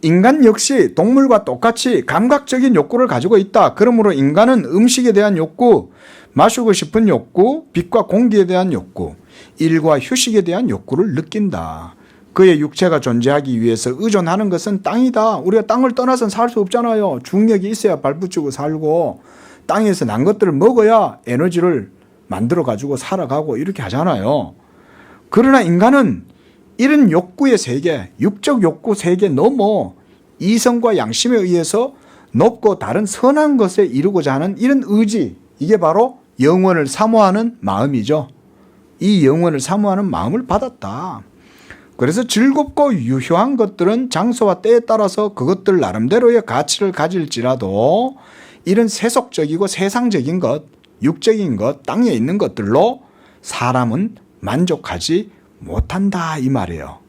인간 역시 동물과 똑같이 감각적인 욕구를 가지고 있다. 그러므로 인간은 음식에 대한 욕구, 마시고 싶은 욕구, 빛과 공기에 대한 욕구, 일과 휴식에 대한 욕구를 느낀다. 그의 육체가 존재하기 위해서 의존하는 것은 땅이다. 우리가 땅을 떠나서는 살 수 없잖아요. 중력이 있어야 발붙이고 살고 땅에서 난 것들을 먹어야 에너지를 만들어 가지고 살아가고 이렇게 하잖아요. 그러나 인간은 이런 욕구의 세계, 육적 욕구 세계 넘어 이성과 양심에 의해서 높고 다른 선한 것에 이루고자 하는 이런 의지, 이게 바로 영원을 사모하는 마음이죠. 이 영원을 사모하는 마음을 받았다. 그래서 즐겁고 유효한 것들은 장소와 때에 따라서 그것들 나름대로의 가치를 가질지라도 이런 세속적이고 세상적인 것, 육적인 것, 땅에 있는 것들로 사람은 만족하지 못한다 이 말이에요.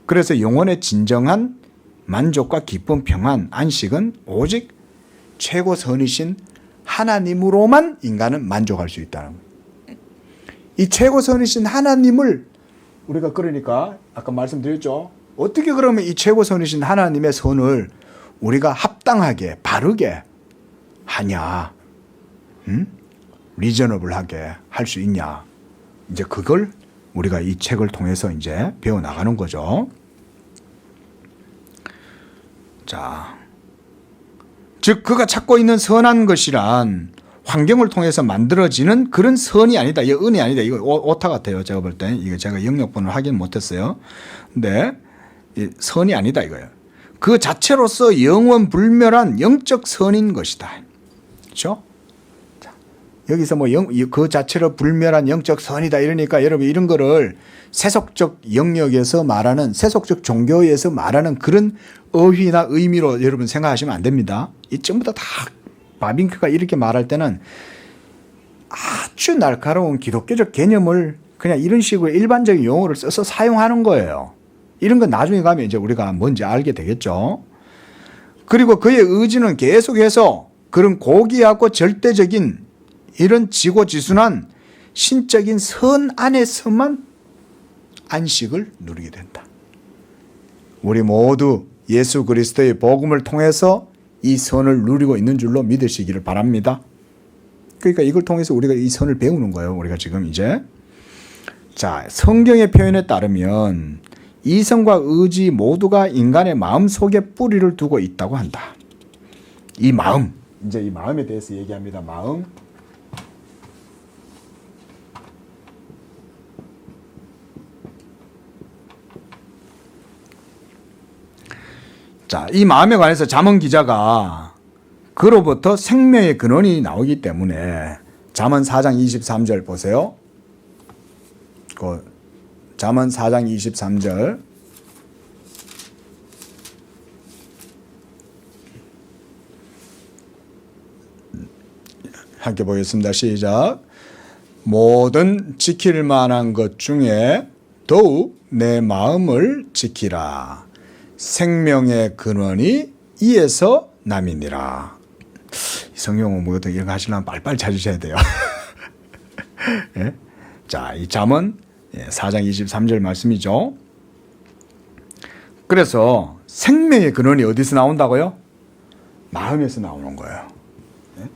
그래서 영혼의 진정한 만족과 기쁨, 평안, 안식은 오직 최고 선이신 하나님으로만 인간은 만족할 수 있다는 거예요. 이 최고 선이신 하나님을 우리가 그러니까 아까 말씀드렸죠. 어떻게 그러면 이 최고 선이신 하나님의 선을 우리가 합당하게 바르게 하냐, 리저너블하게 할 수 있냐. 이제 그걸 우리가 이 책을 통해서 이제 배워 나가는 거죠. 자, 즉 그가 찾고 있는 선한 것이란 환경을 통해서 만들어지는 그런 선이 아니다. 이거 은이 아니다. 이거 오타 같아요. 제가 볼 때. 이게 제가 영역본을 확인 못했어요. 근데 선이 아니다 이거예요. 그 자체로서 영원 불멸한 영적 선인 것이다. 그렇죠? 자, 여기서 뭐 그 자체로 불멸한 영적 선이다 이러니까 여러분 이런 거를 세속적 영역에서 말하는 세속적 종교에서 말하는 그런 어휘나 의미로 여러분 생각하시면 안 됩니다. 이 전부 다 바빙크가 이렇게 말할 때는 아주 날카로운 기독교적 개념을 그냥 이런 식으로 일반적인 용어를 써서 사용하는 거예요. 이런 건 나중에 가면 이제 우리가 뭔지 알게 되겠죠. 그리고 그의 의지는 계속해서 그런 고귀하고 절대적인 이런 지고지순한 신적인 선 안에서만 안식을 누리게 된다. 우리 모두 예수 그리스도의 복음을 통해서 이 선을 누리고 있는 줄로 믿으시기를 바랍니다. 그러니까 이걸 통해서 우리가 이 선을 배우는 거예요. 우리가 지금 이제. 자, 성경의 표현에 따르면 이성과 의지 모두가 인간의 마음 속에 뿌리를 두고 있다고 한다. 이 마음, 이제 이 마음에 대해서 얘기합니다. 마음. 자, 이 마음에 관해서 잠언 기자가 그로부터 생명의 근원이 나오기 때문에 잠언 4장 23절 보세요. 그 잠언 4장 23절 함께 보겠습니다. 시작. 모든 지킬 만한 것 중에 더욱 내 마음을 지키라. 생명의 근원이 이에서 남이니라. 이 성경은 뭐 이런 거 하시려면 빨리빨리 찾으셔야 돼요. 예? 자, 이 잠언 4장 23절 말씀이죠. 그래서 생명의 근원이 어디서 나온다고요? 마음에서 나오는 거예요. 예?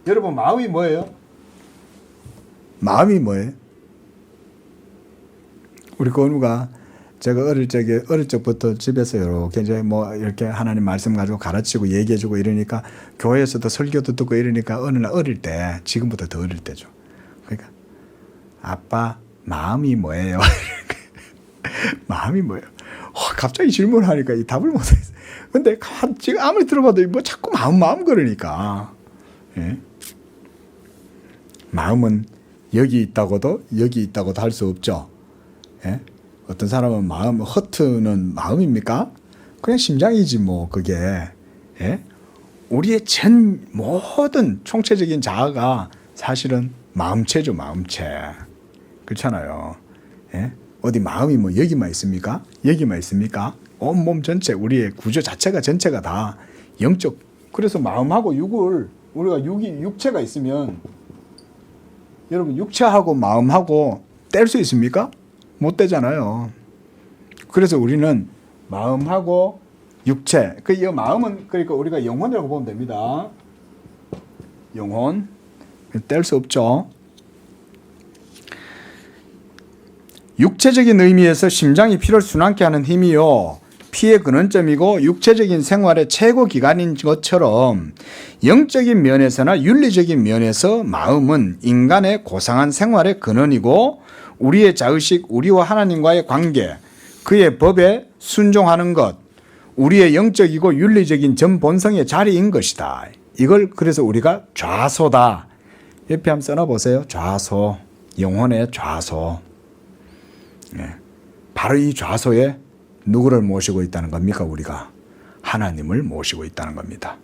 여러분, 마음이 뭐예요? 마음이 뭐예요? 우리 건우가 제가 어릴 적부터 집에서 이렇게 이제 뭐 이렇게 하나님 말씀 가지고 가르치고 얘기해주고 이러니까 교회에서도 설교도 듣고 이러니까 어느 날 어릴 때, 지금보다 더 어릴 때죠. 그러니까 아빠 마음이 뭐예요? 마음이 뭐예요? 갑자기 질문하니까 이 답을 못하겠어요. 근데 지금 아무리 들어봐도 뭐 자꾸 마음 그러니까. 예? 마음은 여기 있다고도 할 수 없죠. 예? 어떤 사람은 허트는 마음입니까? 그냥 심장이지 뭐 그게. 예? 우리의 전 모든 총체적인 자아가 사실은 마음체죠, 마음체. 그렇잖아요. 예? 어디 마음이 뭐 여기만 있습니까? 여기만 있습니까? 온몸 전체, 우리의 구조 자체가 전체가 다 영적. 그래서 마음하고 우리가 육체가 있으면 여러분 육체하고 마음하고 뗄 수 있습니까? 못 떼잖아요. 그래서 우리는 마음하고 육체, 이 마음은 그러니까 우리가 영혼이라고 보면 됩니다. 영혼 뗄 수 없죠. 육체적인 의미에서 심장이 피를 순환케 하는 힘이요, 피의 근원점이고 육체적인 생활의 최고 기관인 것처럼 영적인 면에서나 윤리적인 면에서 마음은 인간의 고상한 생활의 근원이고 우리의 자의식, 우리와 하나님과의 관계, 그의 법에 순종하는 것, 우리의 영적이고 윤리적인 전 본성의 자리인 것이다. 이걸 그래서 우리가 좌소다. 옆에 한번 써놔보세요. 좌소, 영혼의 좌소. 네. 바로 이 좌소에 누구를 모시고 있다는 겁니까? 우리가 하나님을 모시고 있다는 겁니다.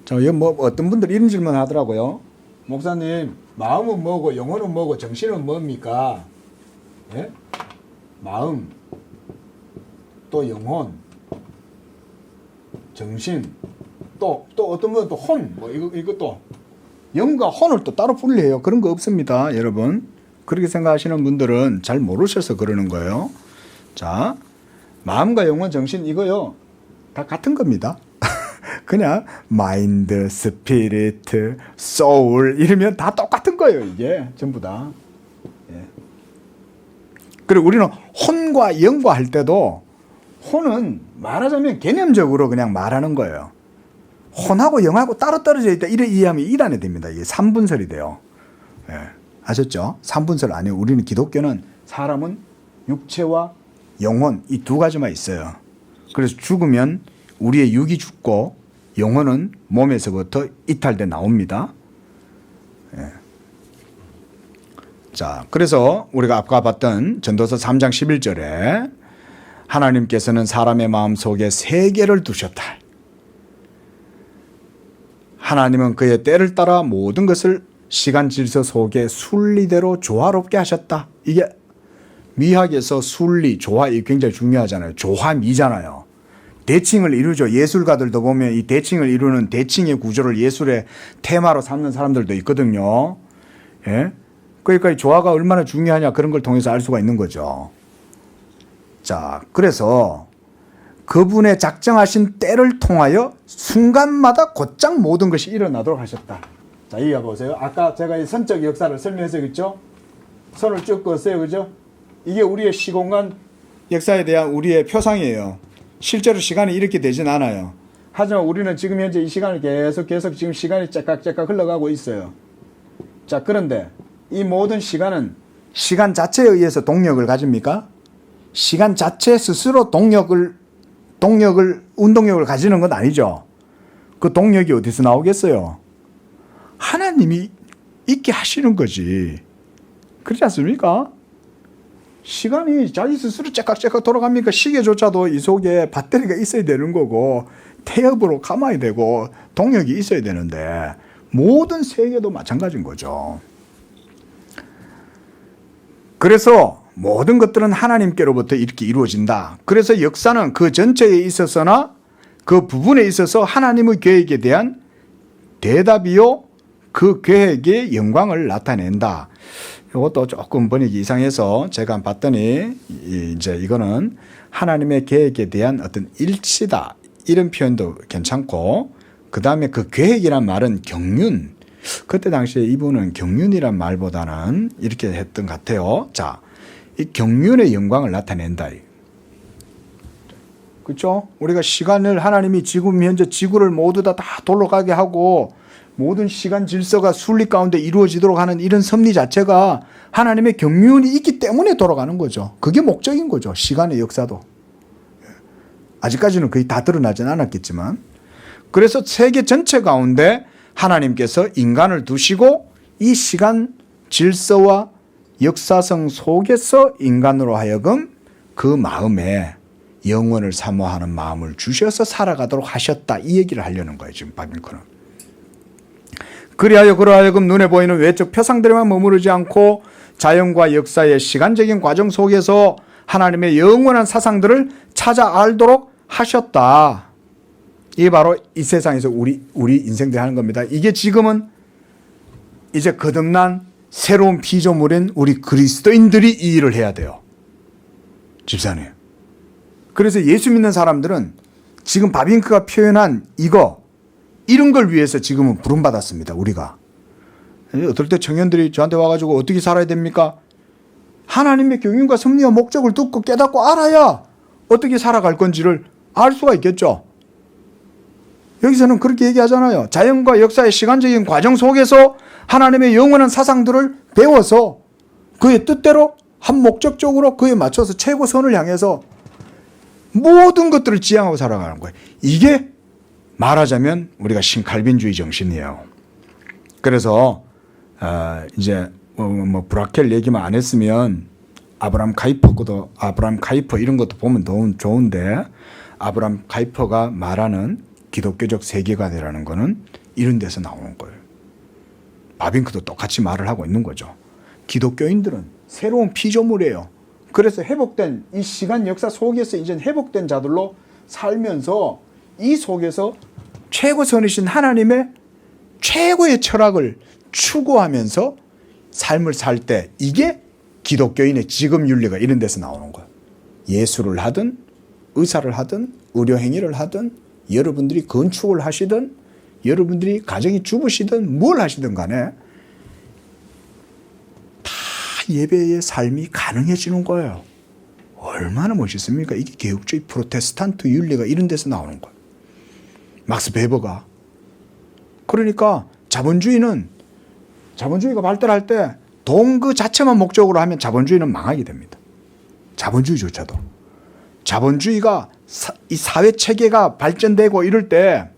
자, 뭐 어떤 분들이 이런 질문 하더라고요. 목사님, 마음은 뭐고 영혼은 뭐고 정신은 뭡니까? 예? 마음, 또 영혼, 정신, 또 어떤 분은 또 혼, 뭐 이것도 영과 혼을 또 따로 분리해요. 그런 거 없습니다, 여러분. 그렇게 생각하시는 분들은 잘 모르셔서 그러는 거예요. 자, 마음과 영혼, 정신 이거요 다 같은 겁니다. 그냥 마인드, 스피리트, 소울 이러면 다 똑같은 거예요. 이게 전부 다. 예. 그리고 우리는 혼과 영과 할 때도 혼은 말하자면 개념적으로 그냥 말하는 거예요. 혼하고 영하고 따로 떨어져 있다 이래 이해하면 일 안 해도 됩니다. 이게 3분설이 돼요. 예. 아셨죠? 3분설 아니에요. 우리는 기독교는 사람은 육체와 영혼 이 두 가지만 있어요. 그래서 죽으면 우리의 육이 죽고 영혼은 몸에서부터 이탈돼 나옵니다. 예. 자, 그래서 우리가 아까 봤던 전도서 3장 11절에 하나님께서는 사람의 마음 속에 세계를 두셨다. 하나님은 그의 때를 따라 모든 것을 시간 질서 속에 순리대로 조화롭게 하셨다. 이게 미학에서 순리, 조화 이 굉장히 중요하잖아요. 조화미잖아요. 대칭을 이루죠. 예술가들도 보면 이 대칭을 이루는 대칭의 구조를 예술의 테마로 삼는 사람들도 있거든요. 예? 그러니까 이 조화가 얼마나 중요하냐 그런 걸 통해서 알 수가 있는 거죠. 자, 그래서 그분의 작정하신 때를 통하여 순간마다 곧장 모든 것이 일어나도록 하셨다. 자, 이거 보세요. 아까 제가 이 선적 역사를 설명했었죠. 선을 쭉 그었어요. 그죠? 이게 우리의 시공간 역사에 대한 우리의 표상이에요. 실제로 시간이 이렇게 되진 않아요. 하지만 우리는 지금 현재 이 시간을 계속 지금 시간이 째깍째깍 흘러가고 있어요. 자, 그런데 이 모든 시간은 시간 자체에 의해서 동력을 가집니까? 시간 자체 스스로 운동력을 가지는 건 아니죠. 그 동력이 어디서 나오겠어요? 하나님이 있게 하시는 거지. 그렇지 않습니까? 시간이 자기 스스로 째깍째깍 돌아갑니까? 시계조차도 이 속에 배터리가 있어야 되는 거고 태엽으로 감아야 되고 동력이 있어야 되는데 모든 세계도 마찬가지인 거죠. 그래서 모든 것들은 하나님께로부터 이렇게 이루어진다. 그래서 역사는 그 전체에 있어서나 그 부분에 있어서 하나님의 계획에 대한 대답이요, 그 계획의 영광을 나타낸다. 이것도 조금 번역이 이상해서 제가 봤더니 이제 이거는 하나님의 계획에 대한 어떤 일치다, 이런 표현도 괜찮고, 그 다음에 그 계획이란 말은 경륜. 그때 당시에 이분은 경륜이란 말보다는 이렇게 했던 것 같아요. 자, 이 경륜의 영광을 나타낸다. 그렇죠? 우리가 시간을 하나님이 지금 현재 지구를 모두 다 돌아가게 하고 모든 시간 질서가 순리 가운데 이루어지도록 하는 이런 섭리 자체가 하나님의 경륜이 있기 때문에 돌아가는 거죠. 그게 목적인 거죠. 시간의 역사도. 아직까지는 거의 다 드러나진 않았겠지만, 그래서 세계 전체 가운데 하나님께서 인간을 두시고 이 시간 질서와 역사성 속에서 인간으로 하여금 그 마음에 영원을 사모하는 마음을 주셔서 살아가도록 하셨다, 이 얘기를 하려는 거예요, 지금 바빌론은. 그리하여 그로 하여금 눈에 보이는 외적 표상들에만 머무르지 않고 자연과 역사의 시간적인 과정 속에서 하나님의 영원한 사상들을 찾아 알도록 하셨다. 이게 바로 이 세상에서 우리 인생들이 하는 겁니다. 이게 지금은 이제 거듭난 새로운 피조물인 우리 그리스도인들이 이 일을 해야 돼요. 집사님. 그래서 예수 믿는 사람들은 지금 바빙크가 표현한 이런 걸 위해서 지금은 부름받았습니다. 우리가. 어떨 때 청년들이 저한테 와가지고 어떻게 살아야 됩니까? 하나님의 경륜과 섭리와 목적을 듣고 깨닫고 알아야 어떻게 살아갈 건지를 알 수가 있겠죠. 여기서는 그렇게 얘기하잖아요. 자연과 역사의 시간적인 과정 속에서 하나님의 영원한 사상들을 배워서 그의 뜻대로 한 목적적으로 그에 맞춰서 최고선을 향해서 모든 것들을 지향하고 살아가는 거예요. 이게 말하자면 우리가 신칼빈주의 정신이에요. 그래서 이제 뭐 브라켈 얘기만 안 했으면 아브라함 카이퍼 이런 것도 보면 너무 좋은데, 아브라함 카이퍼가 말하는 기독교적 세계관이라는 거는 이런 데서 나오는 거예요. 바빙크도 똑같이 말을 하고 있는 거죠. 기독교인들은 새로운 피조물이에요. 그래서 회복된 이 시간 역사 속에서 이제 회복된 자들로 살면서 이 속에서 최고선이신 하나님의 최고의 철학을 추구하면서 삶을 살 때, 이게 기독교인의 직업 윤리가 이런 데서 나오는 거예요. 예술을 하든 의사를 하든 의료행위를 하든 여러분들이 건축을 하시든 여러분들이 가정이 주부시든 뭘 하시든 간에 다 예배의 삶이 가능해지는 거예요. 얼마나 멋있습니까? 이게 개혁주의 프로테스탄트 윤리가 이런 데서 나오는 거예요. 막스 베버가. 그러니까 자본주의가 발달할 때 돈 그 자체만 목적으로 하면 자본주의는 망하게 됩니다. 자본주의조차도. 자본주의가 이 사회 체계가 발전되고 이럴 때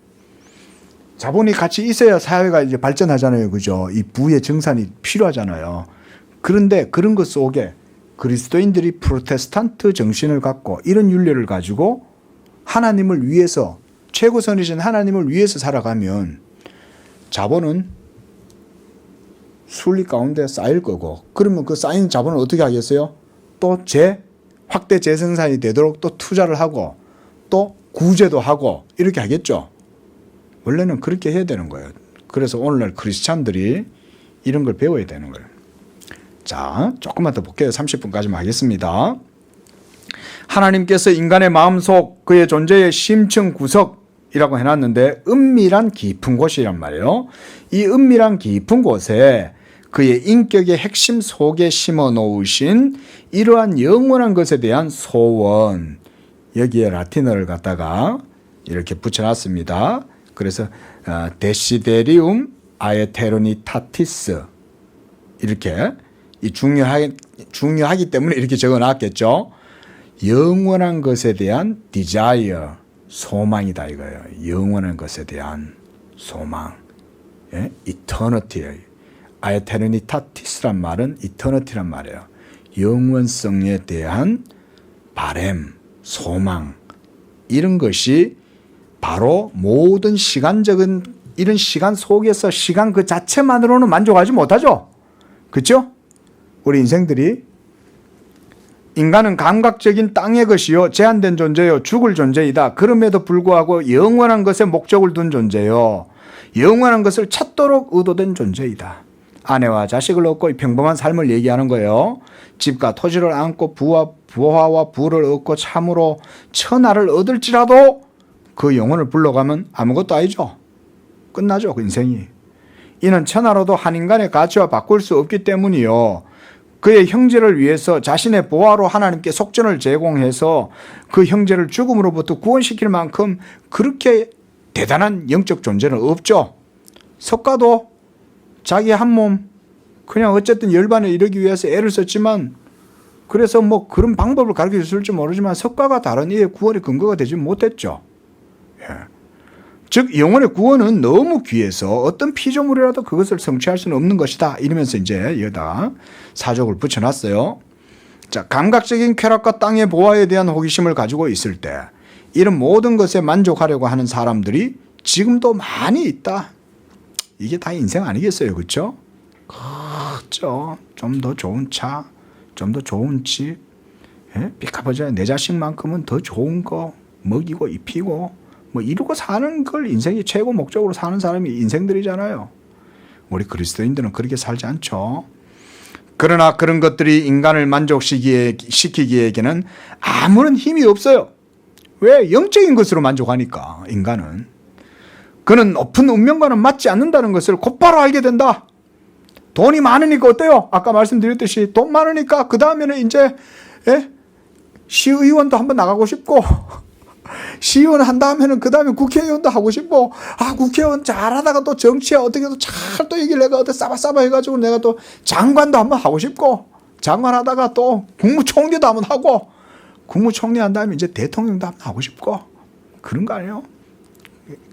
자본이 같이 있어야 사회가 이제 발전하잖아요. 그죠? 이 부의 정산이 필요하잖아요. 그런데 그런 것 속에 그리스도인들이 프로테스탄트 정신을 갖고 이런 윤리를 가지고 하나님을 위해서, 최고선이신 하나님을 위해서 살아가면 자본은 순리 가운데 쌓일 거고, 그러면 그 쌓인 자본을 어떻게 하겠어요? 또 확대 재생산이 되도록 또 투자를 하고 또 구제도 하고 이렇게 하겠죠. 원래는 그렇게 해야 되는 거예요. 그래서 오늘날 크리스찬들이 이런 걸 배워야 되는 거예요. 자, 조금만 더 볼게요. 30분까지만 하겠습니다. 하나님께서 인간의 마음속 그의 존재의 심층 구석이라고 해놨는데 은밀한 깊은 곳이란 말이에요. 이 은밀한 깊은 곳에 그의 인격의 핵심 속에 심어 놓으신 이러한 영원한 것에 대한 소원, 여기에 라틴어를 갖다가 이렇게 붙여놨습니다. 그래서 데시데리움 아에테르니타티스, 이렇게 이 중요하기 때문에 이렇게 적어 놨겠죠. 영원한 것에 대한 desire, 소망이다 이거예요. 영원한 것에 대한 소망. 예? eternity. aeternitatis란 말은 eternity란 말이에요. 영원성에 대한 바램, 소망. 이런 것이 바로 모든 시간적인 이런 시간 속에서 시간 그 자체만으로는 만족하지 못하죠. 그렇죠? 우리 인생들이 인간은 감각적인 땅의 것이요 제한된 존재요 죽을 존재이다. 그럼에도 불구하고 영원한 것에 목적을 둔 존재요 영원한 것을 찾도록 의도된 존재이다. 아내와 자식을 얻고 평범한 삶을 얘기하는 거예요. 집과 토지를 안고 부하와 부를 얻고 참으로 천하를 얻을지라도 그 영혼을 불러가면 아무것도 아니죠. 끝나죠. 그 인생이. 이는 천하로도 한 인간의 가치와 바꿀 수 없기 때문이요. 그의 형제를 위해서 자신의 보화로 하나님께 속전을 제공해서 그 형제를 죽음으로부터 구원시킬 만큼 그렇게 대단한 영적 존재는 없죠. 석가도 자기 한 몸 그냥 어쨌든 열반에 이르기 위해서 애를 썼지만 그래서 뭐 그런 방법을 가르쳐 줬을지 모르지만 석가가 다른 이의 구원의 근거가 되지 못했죠. 예. 즉 영혼의 구원은 너무 귀해서 어떤 피조물이라도 그것을 성취할 수는 없는 것이다. 이러면서 이제 여기다 사족을 붙여놨어요. 자, 감각적인 쾌락과 땅의 보화에 대한 호기심을 가지고 있을 때 이런 모든 것에 만족하려고 하는 사람들이 지금도 많이 있다. 이게 다 인생 아니겠어요, 그렇죠? 그렇죠. 좀 더 좋은 차, 좀 더 좋은 집, 예? 삐까버져 내 자식만큼은 더 좋은 거 먹이고 입히고 뭐 이루고 사는 걸 인생의 최고 목적으로 사는 사람이 인생들이잖아요. 우리 그리스도인들은 그렇게 살지 않죠. 그러나 그런 것들이 인간을 만족시키기에는 아무런 힘이 없어요. 왜? 영적인 것으로 만족하니까 인간은. 그는 높은 운명과는 맞지 않는다는 것을 곧바로 알게 된다. 돈이 많으니까 어때요? 아까 말씀드렸듯이 돈 많으니까 그 다음에는 이제 시의원도 한번 나가고 싶고 시의원 한 다음에는 그 다음에 국회의원도 하고 싶고 국회의원 잘하다가 또 정치에 어떻게 잘 또 얘기를 내가 어떻게 싸바싸바 해가지고 내가 또 장관도 한번 하고 싶고 장관 하다가 또 국무총리도 한번 하고 국무총리 한 다음에 이제 대통령도 한번 하고 싶고 그런 거 아니에요?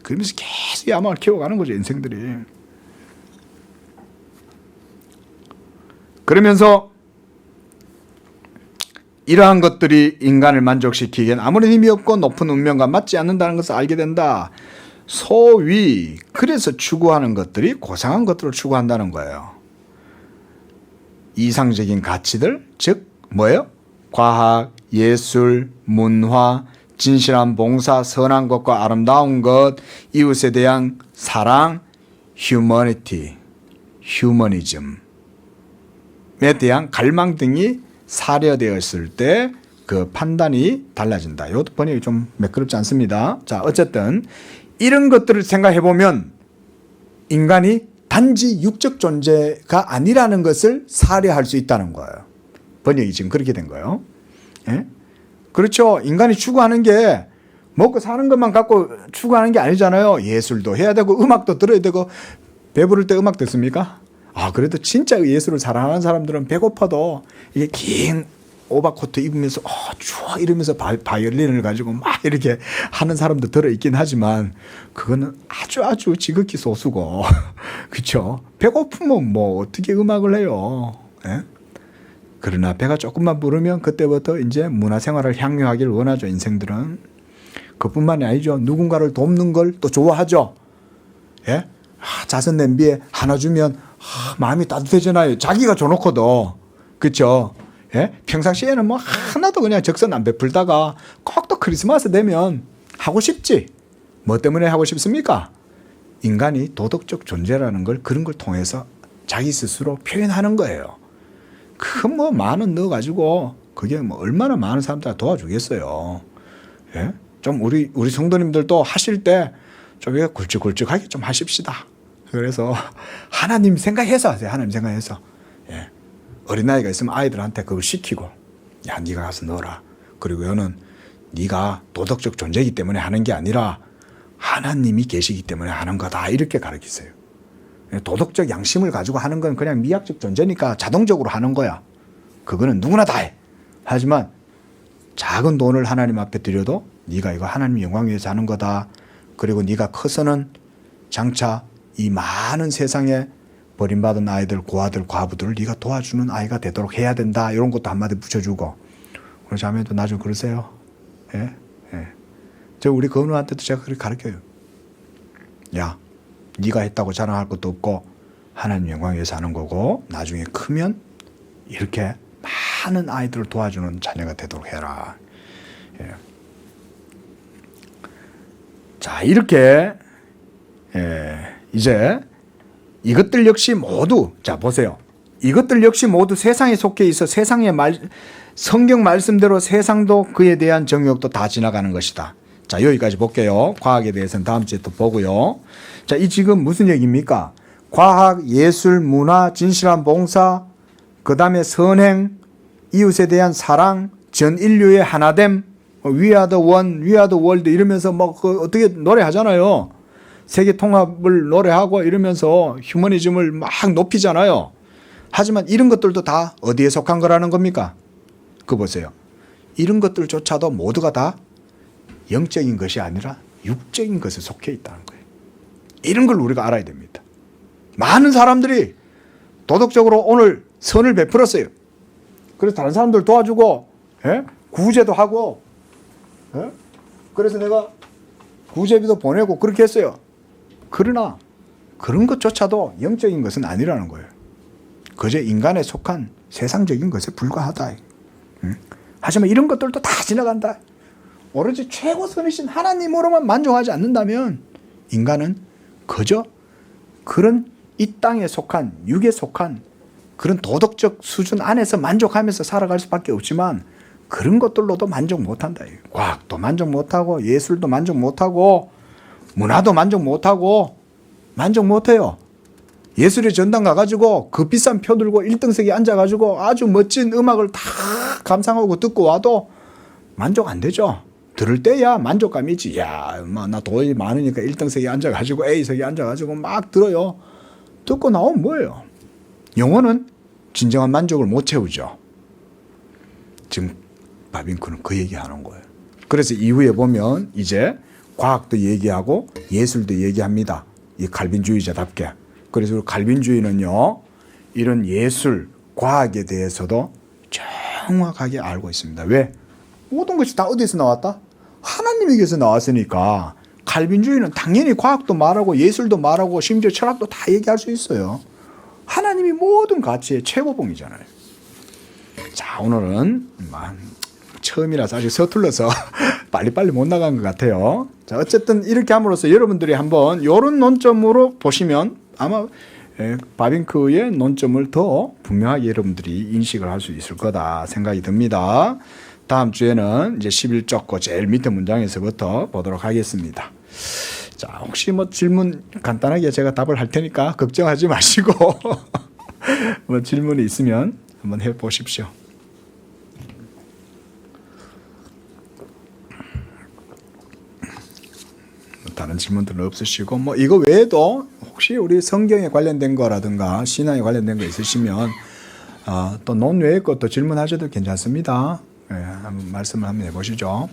그러면서 계속 야망을 키워가는 거죠 인생들이. 그러면서 이러한 것들이 인간을 만족시키기엔 아무런 힘이 없고 높은 운명과 맞지 않는다는 것을 알게 된다. 소위 그래서 추구하는 것들이 고상한 것들을 추구한다는 거예요. 이상적인 가치들, 즉 뭐예요? 과학, 예술, 문화, 진실한 봉사, 선한 것과 아름다운 것, 이웃에 대한 사랑, 휴머니티, 휴머니즘에 대한 갈망 등이 사려되었을 때 그 판단이 달라진다. 이것도 번역이 좀 매끄럽지 않습니다. 자, 어쨌든 이런 것들을 생각해 보면 인간이 단지 육적 존재가 아니라는 것을 사려할 수 있다는 거예요. 번역이 지금 그렇게 된 거예요. 예? 그렇죠. 인간이 추구하는 게 먹고 사는 것만 갖고 추구하는 게 아니잖아요. 예술도 해야 되고 음악도 들어야 되고 배부를 때 음악 듣습니까? 그래도 진짜 예술을 사랑하는 사람들은 배고파도 이게 긴 오버코트 입으면서 추워 이러면서 바이올린을 가지고 막 이렇게 하는 사람도 들어있긴 하지만 그거는 아주 지극히 소수고 그렇죠. 배고프면 뭐 어떻게 음악을 해요. 예? 그러나 배가 조금만 부르면 그때부터 이제 문화생활을 향유하기를 원하죠. 인생들은. 그뿐만이 아니죠. 누군가를 돕는 걸 또 좋아하죠. 예? 자선 냄비에 하나 주면 마음이 따뜻해지나요. 자기가 줘놓고도. 그렇죠. 예? 평상시에는 뭐 하나도 그냥 적선 안 베풀다가 꼭 또 크리스마스 되면 하고 싶지. 뭐 때문에 하고 싶습니까? 인간이 도덕적 존재라는 걸 그런 걸 통해서 자기 스스로 표현하는 거예요. 그 뭐 만 원 넣어가지고 그게 뭐 얼마나 많은 사람들 도와주겠어요. 예? 좀 우리 성도님들도 하실 때 좀 굵직굵직하게 좀 하십시다. 그래서 하나님 생각해서 하세요. 하나님 생각해서. 예. 어린아이가 있으면 아이들한테 그걸 시키고 야 네가 가서 넣어라. 그리고 여는 네가 도덕적 존재이기 때문에 하는 게 아니라 하나님이 계시기 때문에 하는 거다. 이렇게 가르치세요. 도덕적 양심을 가지고 하는 건 그냥 미학적 존재니까 자동적으로 하는 거야. 그거는 누구나 다 해. 하지만 작은 돈을 하나님 앞에 드려도 네가 이거 하나님 영광 위해서 하는 거다. 그리고 네가 커서는 장차 이 많은 세상에 버림받은 아이들, 고아들, 과부들을 네가 도와주는 아이가 되도록 해야 된다. 이런 것도 한마디 붙여주고. 우리 자매도 나중에 그러세요. 예? 예. 저 우리 건우한테도 제가 그렇게 가르쳐요. 야, 네가 했다고 자랑할 것도 없고 하나님 영광 위해서 하는 거고 나중에 크면 이렇게 많은 아이들을 도와주는 자녀가 되도록 해라. 예. 자, 이렇게 이제 이것들 역시 모두 자 보세요. 이것들 역시 모두 세상에 속해 있어 세상의 성경 말씀대로 세상도 그에 대한 정욕도 다 지나가는 것이다. 자, 여기까지 볼게요. 과학에 대해서는 다음 주에 또 보고요. 자, 이 지금 무슨 얘기입니까? 과학, 예술, 문화, 진실한 봉사, 그 다음에 선행, 이웃에 대한 사랑, 전 인류의 하나됨, We are the one, we are the world 이러면서 뭐 어떻게 노래하잖아요. 세계 통합을 노래하고 이러면서 휴머니즘을 막 높이잖아요. 하지만 이런 것들도 다 어디에 속한 거라는 겁니까? 그거 보세요. 이런 것들조차도 모두가 다 영적인 것이 아니라 육적인 것에 속해 있다는 거예요. 이런 걸 우리가 알아야 됩니다. 많은 사람들이 도덕적으로 오늘 선을 베풀었어요. 그래서 다른 사람들 도와주고 구제도 하고 그래서 내가 구제비도 보내고 그렇게 했어요. 그러나 그런 것조차도 영적인 것은 아니라는 거예요. 그저 인간에 속한 세상적인 것에 불과하다. 하지만 이런 것들도 다 지나간다. 오로지 최고선이신 하나님으로만 만족하지 않는다면 인간은 그저 그런 이 땅에 속한 육에 속한 그런 도덕적 수준 안에서 만족하면서 살아갈 수밖에 없지만 그런 것들로도 만족 못한다. 과학도 만족 못하고 예술도 만족 못하고 문화도 만족 못하고 만족 못해요. 예술의 전당 가가지고 그 비싼 표 들고 1등석에 앉아가지고 아주 멋진 음악을 다 감상하고 듣고 와도 만족 안 되죠. 들을 때야 만족감이지. 야, 나 돈이 많으니까 1등석에 앉아가지고 A석에 앉아가지고 막 들어요. 듣고 나오면 뭐예요? 영혼은 진정한 만족을 못 채우죠. 지금 바빙크는 그 얘기하는 거예요. 그래서 이후에 보면 이제 과학도 얘기하고 예술도 얘기합니다. 이 칼빈주의자답게. 그래서 칼빈주의는요, 이런 예술, 과학에 대해서도 정확하게 알고 있습니다. 왜? 모든 것이 다 어디서 나왔다? 하나님에게서 나왔으니까 칼빈주의는 당연히 과학도 말하고 예술도 말하고 심지어 철학도 다 얘기할 수 있어요. 하나님이 모든 가치의 최고봉이잖아요. 자, 오늘은 처음이라서 아직 서툴러서 빨리빨리 못 나간 것 같아요. 자, 어쨌든 이렇게 함으로써 여러분들이 한번 이런 논점으로 보시면 아마 바빙크의 논점을 더 분명하게 여러분들이 인식을 할 수 있을 거다 생각이 듭니다. 다음 주에는 이제 11쪽 제일 밑에 문장에서부터 보도록 하겠습니다. 자, 혹시 뭐 질문 간단하게 제가 답을 할 테니까 걱정하지 마시고 뭐 질문이 있으면 한번 해보십시오. 다른 질문들은 없으시고 뭐 이거 외에도 혹시 우리 성경에 관련된 거라든가 신앙에 관련된 거 있으시면 또 논외의 것도 질문하셔도 괜찮습니다. 네, 한번 말씀을 한번 해보시죠.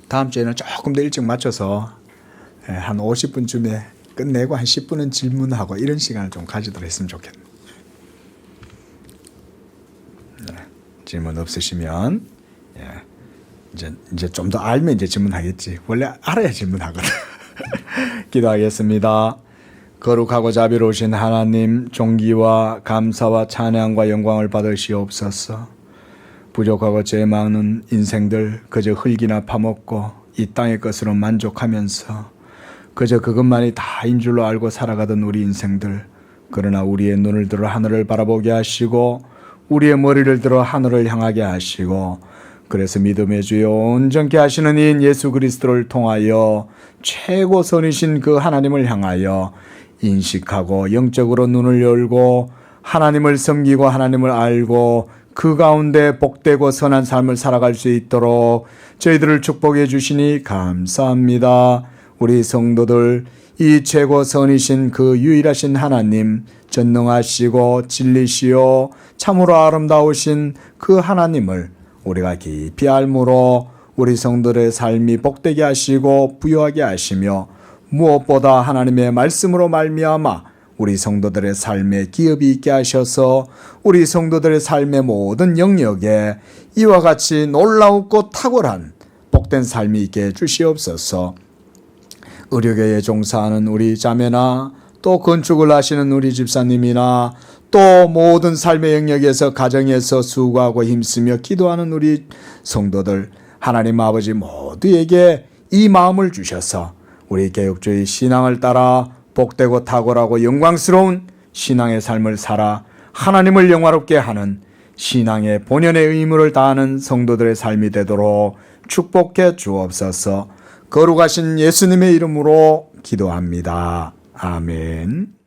다음 주에는 조금 더 일찍 맞춰서 한 50분쯤에 끝내고 한 10분은 질문하고 이런 시간을 좀 가지도록 했으면 좋겠네요. 네, 질문 없으시면 이제 좀 더 알면 이제 질문하겠지. 원래 알아야 질문하거든. 기도하겠습니다. 거룩하고 자비로우신 하나님, 존귀와 감사와 찬양과 영광을 받으시옵소서. 부족하고 죄 많은 인생들 그저 흙이나 파먹고 이 땅의 것으로 만족하면서 그저 그것만이 다인 줄로 알고 살아가던 우리 인생들, 그러나 우리의 눈을 들어 하늘을 바라보게 하시고 우리의 머리를 들어 하늘을 향하게 하시고 그래서 믿음의 주여 온전케 하시는 이인 예수 그리스도를 통하여 최고선이신 그 하나님을 향하여 인식하고 영적으로 눈을 열고 하나님을 섬기고 하나님을 알고 그 가운데 복되고 선한 삶을 살아갈 수 있도록 저희들을 축복해 주시니 감사합니다. 우리 성도들 이 최고 선이신 그 유일하신 하나님, 전능하시고 진리시요 참으로 아름다우신 그 하나님을 우리가 깊이 알므로 우리 성도들의 삶이 복되게 하시고 부유하게 하시며 무엇보다 하나님의 말씀으로 말미암아 우리 성도들의 삶에 기업이 있게 하셔서 우리 성도들의 삶의 모든 영역에 이와 같이 놀라웠고 탁월한 복된 삶이 있게 해 주시옵소서. 의료계에 종사하는 우리 자매나 또 건축을 하시는 우리 집사님이나 또 모든 삶의 영역에서 가정에서 수고하고 힘쓰며 기도하는 우리 성도들, 하나님 아버지 모두에게 이 마음을 주셔서 우리 개혁주의 신앙을 따라 복되고 탁월하고 영광스러운 신앙의 삶을 살아 하나님을 영화롭게 하는 신앙의 본연의 의무를 다하는 성도들의 삶이 되도록 축복해 주옵소서. 거룩하신 예수님의 이름으로 기도합니다. 아멘.